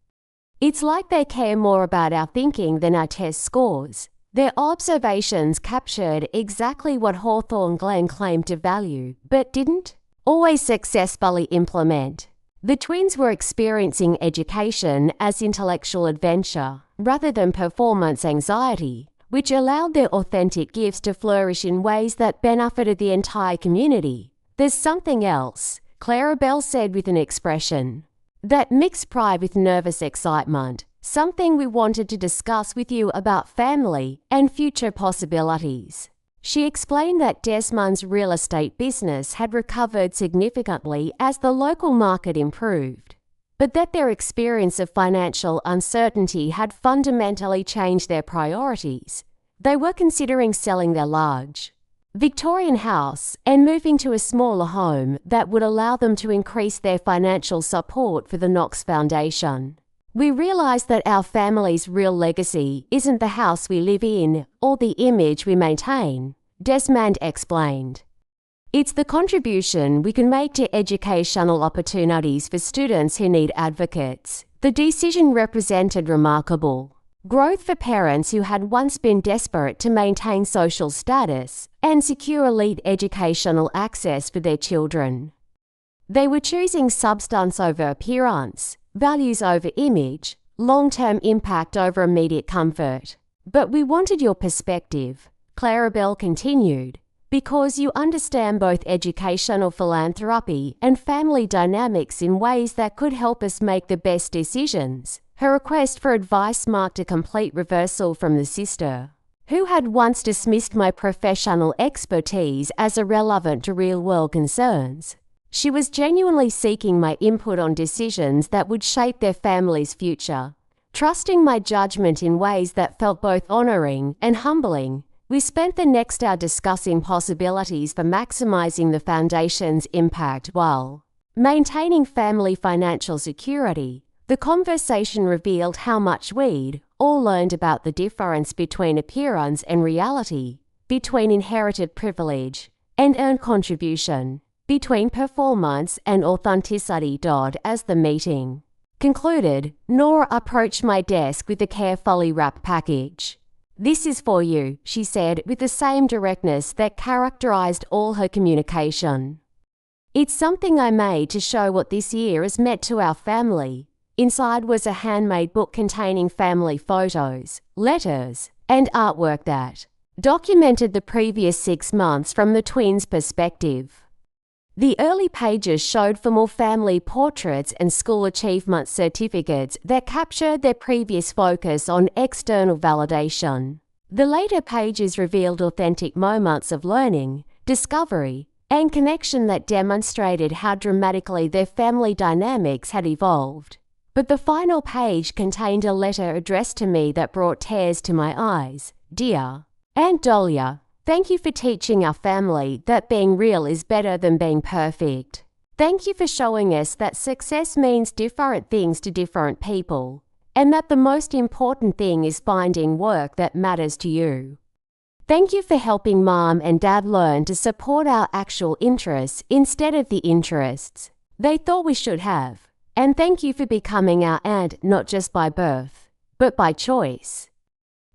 [SPEAKER 1] It's like they care more about our thinking than our test scores." Their observations captured exactly what Hawthorne Glen claimed to value, but didn't always successfully implement. The twins were experiencing education as intellectual adventure rather than performance anxiety, which allowed their authentic gifts to flourish in ways that benefited the entire community. "There's something else," Claribel said with an expression that mixed pride with nervous excitement, "something we wanted to discuss with you about family and future possibilities." She explained that Desmond's real estate business had recovered significantly as the local market improved, but that their experience of financial uncertainty had fundamentally changed their priorities. They were considering selling their large Victorian house and moving to a smaller home that would allow them to increase their financial support for the Knox Foundation. "We realize that our family's real legacy isn't the house we live in or the image we maintain," Desmond explained. "It's the contribution we can make to educational opportunities for students who need advocates." The decision represented remarkable growth for parents who had once been desperate to maintain social status and secure elite educational access for their children. They were choosing substance over appearance, values over image, long-term impact over immediate comfort. "But we wanted your perspective," Claribel continued, "because you understand both educational philanthropy and family dynamics in ways that could help us make the best decisions." Her request for advice marked a complete reversal from the sister, who had once dismissed my professional expertise as irrelevant to real-world concerns. She was genuinely seeking my input on decisions that would shape their family's future. Trusting my judgment in ways that felt both honoring and humbling, we spent the next hour discussing possibilities for maximizing the foundation's impact while maintaining family financial security. The conversation revealed how much we'd all learned about the difference between appearance and reality, between inherited privilege and earned contribution, between performance and authenticity. As the meeting concluded, Nora approached my desk with a carefully wrapped package. "This is for you," she said with the same directness that characterized all her communication. "It's something I made to show what this year has meant to our family." Inside was a handmade book containing family photos, letters, and artwork that documented the previous 6 months from the twins' perspective. The early pages showed formal family portraits and school achievement certificates that captured their previous focus on external validation. The later pages revealed authentic moments of learning, discovery, and connection that demonstrated how dramatically their family dynamics had evolved. But the final page contained a letter addressed to me that brought tears to my eyes. "Dear Aunt Dahlia, thank you for teaching our family that being real is better than being perfect. Thank you for showing us that success means different things to different people. and that the most important thing is finding work that matters to you. Thank you for helping Mom and Dad learn to support our actual interests instead of the interests they thought we should have. And thank you for becoming our aunt not just by birth, but by choice.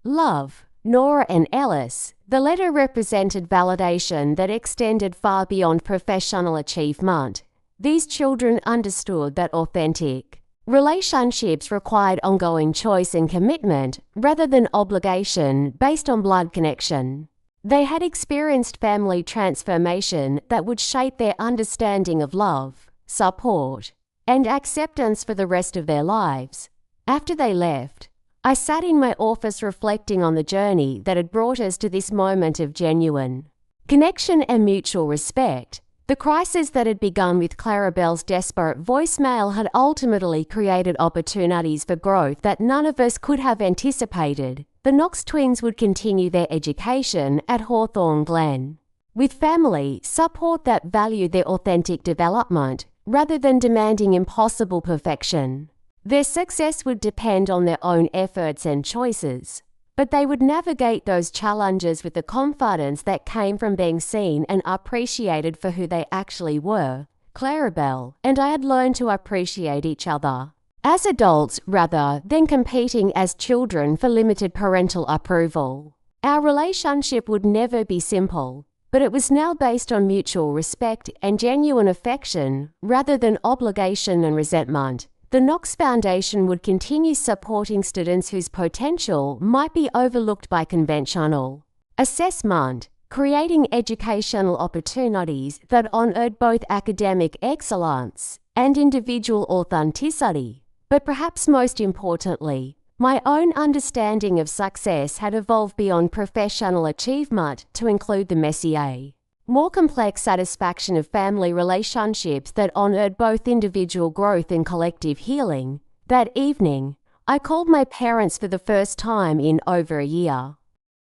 [SPEAKER 1] Love, Nora and Ellis. The letter represented validation that extended far beyond professional achievement. These children understood that authentic relationships required ongoing choice and commitment rather than obligation based on blood connection. They had experienced family transformation that would shape their understanding of love, support, and acceptance for the rest of their lives. After they left, I sat in my office reflecting on the journey that had brought us to this moment of genuine connection and mutual respect. The crisis that had begun with Claribel's desperate voicemail had ultimately created opportunities for growth that none of us could have anticipated. The Knox twins would continue their education at Hawthorne Glen, with family support that valued their authentic development rather than demanding impossible perfection. Their success would depend on their own efforts and choices, but they would navigate those challenges with the confidence that came from being seen and appreciated for who they actually were. Claribel and I had learned to appreciate each other as adults rather than competing as children for limited parental approval. Our relationship would never be simple, but it was now based on mutual respect and genuine affection rather than obligation and resentment. The Knox Foundation would continue supporting students whose potential might be overlooked by conventional assessment, creating educational opportunities that honored both academic excellence and individual authenticity. But perhaps most importantly, my own understanding of success had evolved beyond professional achievement to include the messier, more complex satisfaction of family relationships that honored both individual growth and collective healing. That evening, I called my parents for the first time in over a year.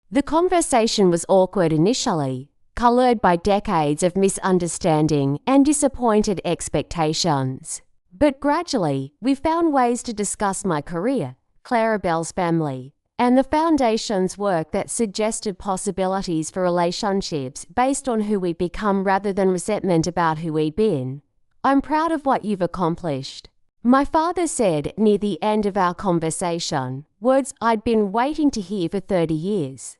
[SPEAKER 1] The conversation was awkward initially, colored by decades of misunderstanding and disappointed expectations. But gradually, we found ways to discuss my career, Claribel's family, and the Foundation's work that suggested possibilities for relationships based on who we'd become rather than resentment about who we'd been. I'm proud of what you've accomplished, my father said near the end of our conversation, words I'd been waiting to hear for 30 years.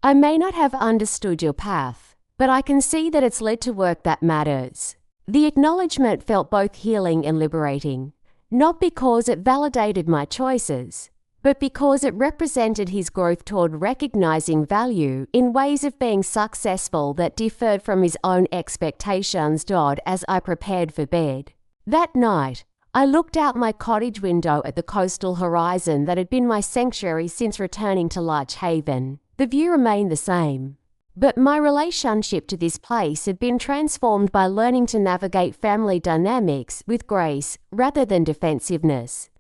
[SPEAKER 1] I may not have understood your path, but I can see that it's led to work that matters. The acknowledgement felt both healing and liberating, not because it validated my choices, but because it represented his growth toward recognizing value in ways of being successful that differed from his own expectations. As I prepared for bed that night, I looked out my cottage window at the coastal horizon that had been my sanctuary since returning to Larch Haven. The view remained the same, but my relationship to this place had been transformed by learning to navigate family dynamics with grace rather than defensiveness.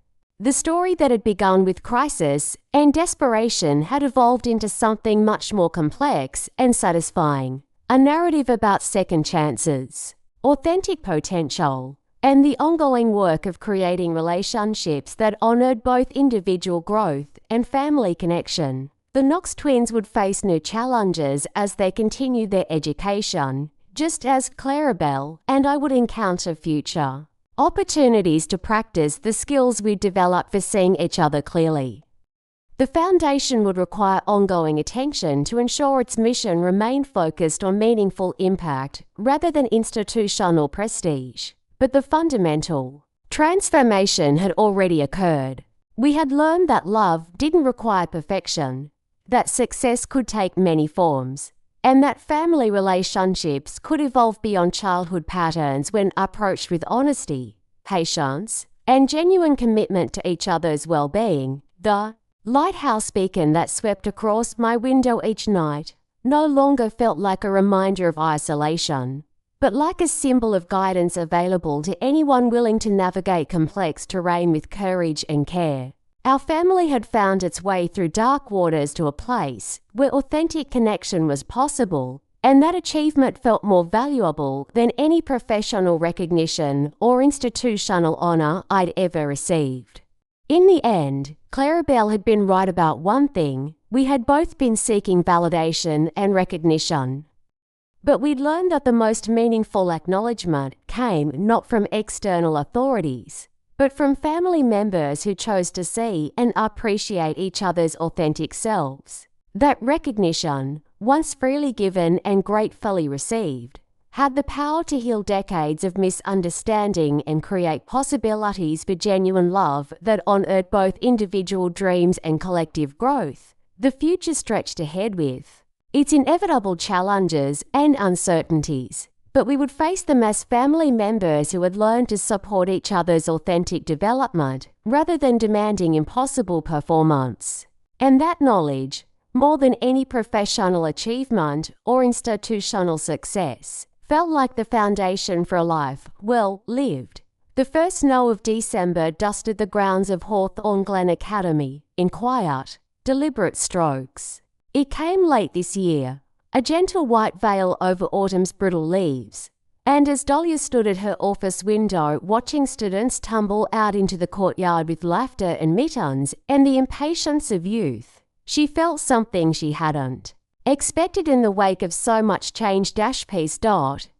[SPEAKER 1] The story that had begun with crisis and desperation had evolved into something much more complex and satisfying, a narrative about second chances, authentic potential, and the ongoing work of creating relationships that honored both individual growth and family connection. The Knox twins would face new challenges as they continued their education, just as Claribel and I would encounter future opportunities to practice the skills we'd developed for seeing each other clearly. The Foundation would require ongoing attention to ensure its mission remained focused on meaningful impact rather than institutional prestige. But the fundamental transformation had already occurred. We had learned that love didn't require perfection, that success could take many forms, and that family relationships could evolve beyond childhood patterns when approached with honesty, patience, and genuine commitment to each other's well-being. The lighthouse beacon that swept across my window each night no longer felt like a reminder of isolation, but like a symbol of guidance available to anyone willing to navigate complex terrain with courage and care. Our family had found its way through dark waters to a place where authentic connection was possible, and that achievement felt more valuable than any professional recognition or institutional honor I'd ever received. In the end, Claribel had been right about one thing: we had both been seeking validation and recognition. But we'd learned that the most meaningful acknowledgement came not from external authorities, but from family members who chose to see and appreciate each other's authentic selves. That recognition, once freely given and gratefully received, had the power to heal decades of misunderstanding and create possibilities for genuine love that honored both individual dreams and collective growth. The future stretched ahead with its inevitable challenges and uncertainties, but we would face them as family members who had learned to support each other's authentic development rather than demanding impossible performance. And that knowledge, more than any professional achievement or institutional success, felt like the foundation for a life well lived. The first snow of December dusted the grounds of Hawthorne Glen Academy in quiet, deliberate strokes. It came late this year, a gentle white veil over autumn's brittle leaves, and as Dahlia stood at her office window watching students tumble out into the courtyard with laughter and mittens and the impatience of youth, she felt something she hadn't expected in the wake of so much change. Piece.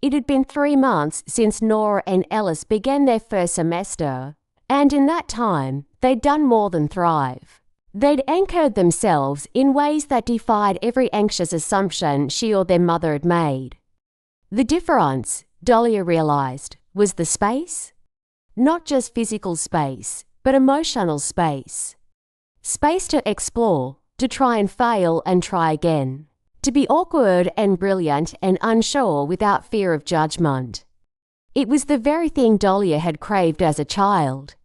[SPEAKER 1] It had been 3 months since Nora and Ellis began their first semester, and in that time, they'd done more than thrive. They'd anchored themselves in ways that defied every anxious assumption she or their mother had made. The difference, Dahlia realized, was the space. Not just physical space, but emotional space. Space to explore, to try and fail and try again. To be awkward and brilliant and unsure without fear of judgment. It was the very thing Dahlia had craved as a child.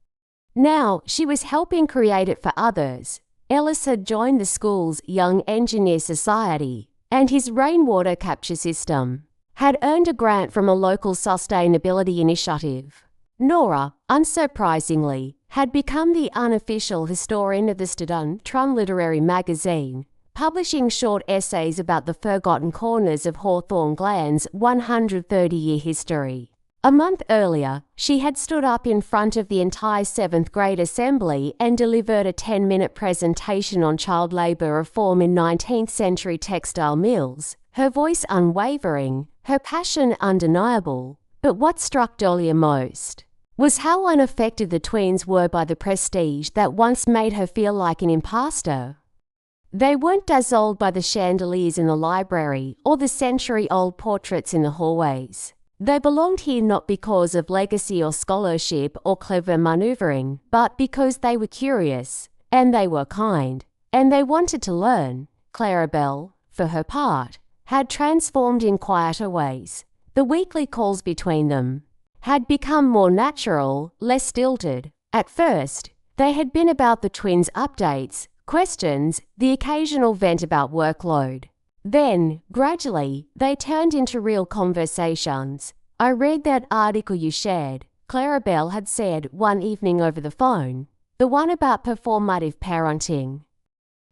[SPEAKER 1] Now she was helping create it for others. Ellis had joined the school's Young Engineer Society, and his rainwater capture system had earned a grant from a local sustainability initiative. Nora, unsurprisingly, had become the unofficial historian of the student literary magazine, publishing short essays about the forgotten corners of Hawthorne Glen's 130-year history. A month earlier, she had stood up in front of the entire 7th grade assembly and delivered a 10-minute presentation on child labour reform in 19th-century textile mills, her voice unwavering, her passion undeniable. But what struck Dahlia most was how unaffected the tweens were by the prestige that once made her feel like an imposter. They weren't dazzled by the chandeliers in the library or the century-old portraits in the hallways. They belonged here not because of legacy or scholarship or clever manoeuvring, but because they were curious, and they were kind, and they wanted to learn. Claribel, for her part, had transformed in quieter ways. The weekly calls between them had become more natural, less stilted. At first, they had been about the twins' updates, questions, the occasional vent about workload. Then, gradually, they turned into real conversations. "I read that article you shared," Claribel had said one evening over the phone, "the one about performative parenting.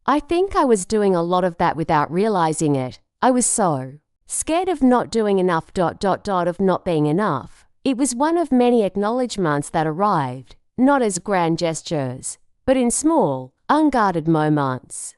[SPEAKER 1] I think I was doing a lot of that without realizing it. I was so scared of not doing enough, of not being enough." It was one of many acknowledgements that arrived, not as grand gestures, but in small, unguarded moments.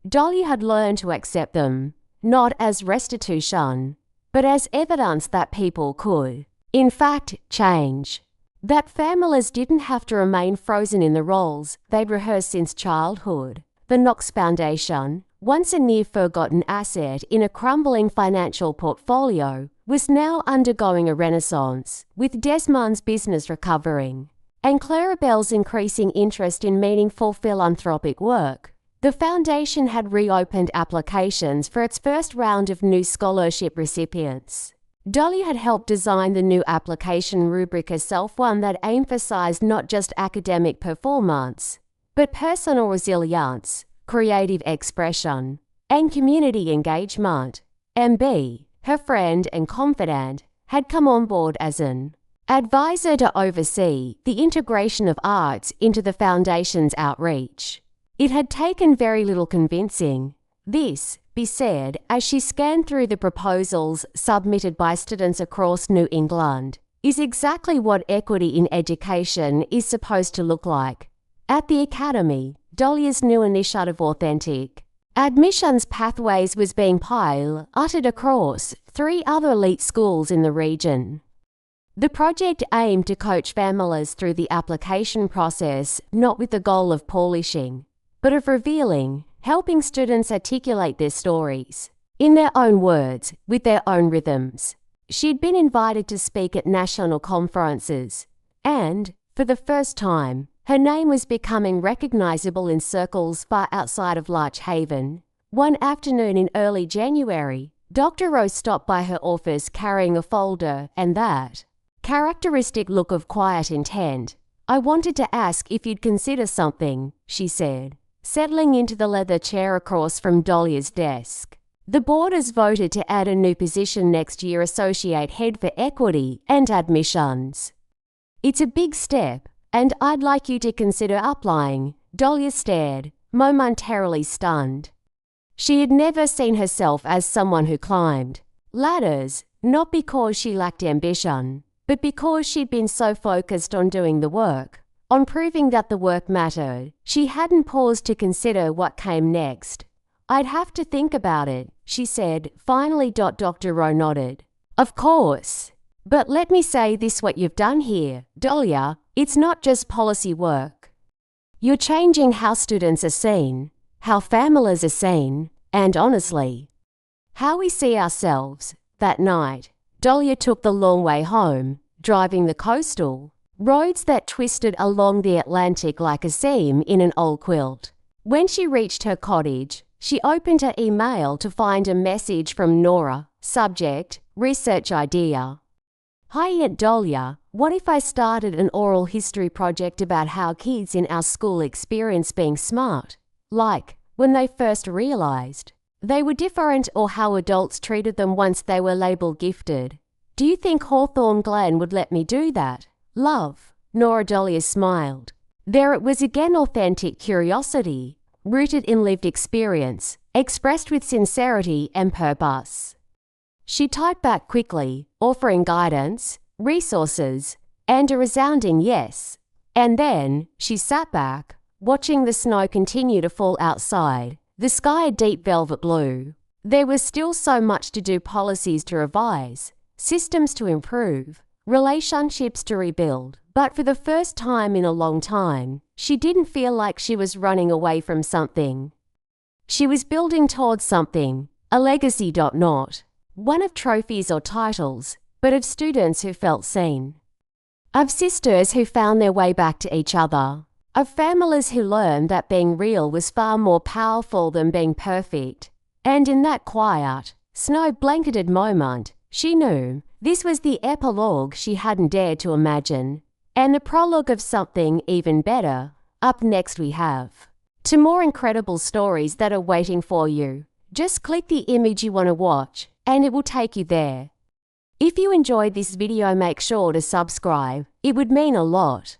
[SPEAKER 1] Dahlia had learned to accept them, not as restitution, but as evidence that people could, in fact, change. That families didn't have to remain frozen in the roles they'd rehearsed since childhood. The Knox Foundation, once a near-forgotten asset in a crumbling financial portfolio, was now undergoing a renaissance, with Desmond's business recovering, and Claribel's increasing interest in meaningful philanthropic work. The foundation had reopened applications for its first round of new scholarship recipients. Dahlia had helped design the new application rubric herself, one that emphasized not just academic performance, but personal resilience, creative expression, and community engagement. MB, her friend and confidant, had come on board as an advisor to oversee the integration of arts into the foundation's outreach. It had taken very little convincing. This, be said, as she scanned through the proposals submitted by students across New England, is exactly what equity in education is supposed to look like. At the academy, Dahlia's new initiative authentic. Admissions pathways was being piloted across 3 other elite schools in the region. The project aimed to coach families through the application process, not with the goal of polishing, but of revealing, helping students articulate their stories, in their own words, with their own rhythms. She'd been invited to speak at national conferences, and, for the first time, her name was becoming recognizable in circles far outside of Larch Haven. One afternoon in early January, Dr. Rose stopped by her office carrying a folder and that characteristic look of quiet intent. "I wanted to ask if you'd consider something," she said, settling into the leather chair across from Dahlia's desk. "The board has voted to add a new position next year, Associate Head for Equity and Admissions. It's a big step, and I'd like you to consider applying." Dahlia stared, momentarily stunned. She had never seen herself as someone who climbed ladders, not because she lacked ambition, but because she'd been so focused on doing the work, on proving that the work mattered. She hadn't paused to consider what came next. "I'd have to think about it," she said, finally. Dr. Rowe nodded. "Of course. But let me say this: what you've done here, Dahlia, it's not just policy work. You're changing how students are seen, how families are seen, and honestly, how we see ourselves." That night, Dahlia took the long way home, driving the coastal roads that twisted along the Atlantic like a seam in an old quilt. When she reached her cottage, she opened her email to find a message from Nora. Subject: research idea. "Hi Aunt Dahlia, what if I started an oral history project about how kids in our school experience being smart, like when they first realized they were different, or how adults treated them once they were labeled gifted? Do you think Hawthorne Glen would let me do that? Love." Nora. Dahlia smiled. There it was again, authentic curiosity, rooted in lived experience, expressed with sincerity and purpose. She typed back quickly, offering guidance, resources, and a resounding yes. And then she sat back, watching the snow continue to fall outside, the sky a deep velvet blue. There was still so much to do: policies to revise, systems to improve, relationships to rebuild. But for the first time in a long time, she didn't feel like she was running away from something. She was building towards something, a legacy. Not one of trophies or titles, but of students who felt seen, of sisters who found their way back to each other, of families who learned that being real was far more powerful than being perfect. And in that quiet, snow-blanketed moment, she knew this was the epilogue she hadn't dared to imagine, and the prologue of something even better. Up next we have 2 more incredible stories that are waiting for you. Just click the image you want to watch, and it will take you there. If you enjoyed this video, make sure to subscribe. It would mean a lot.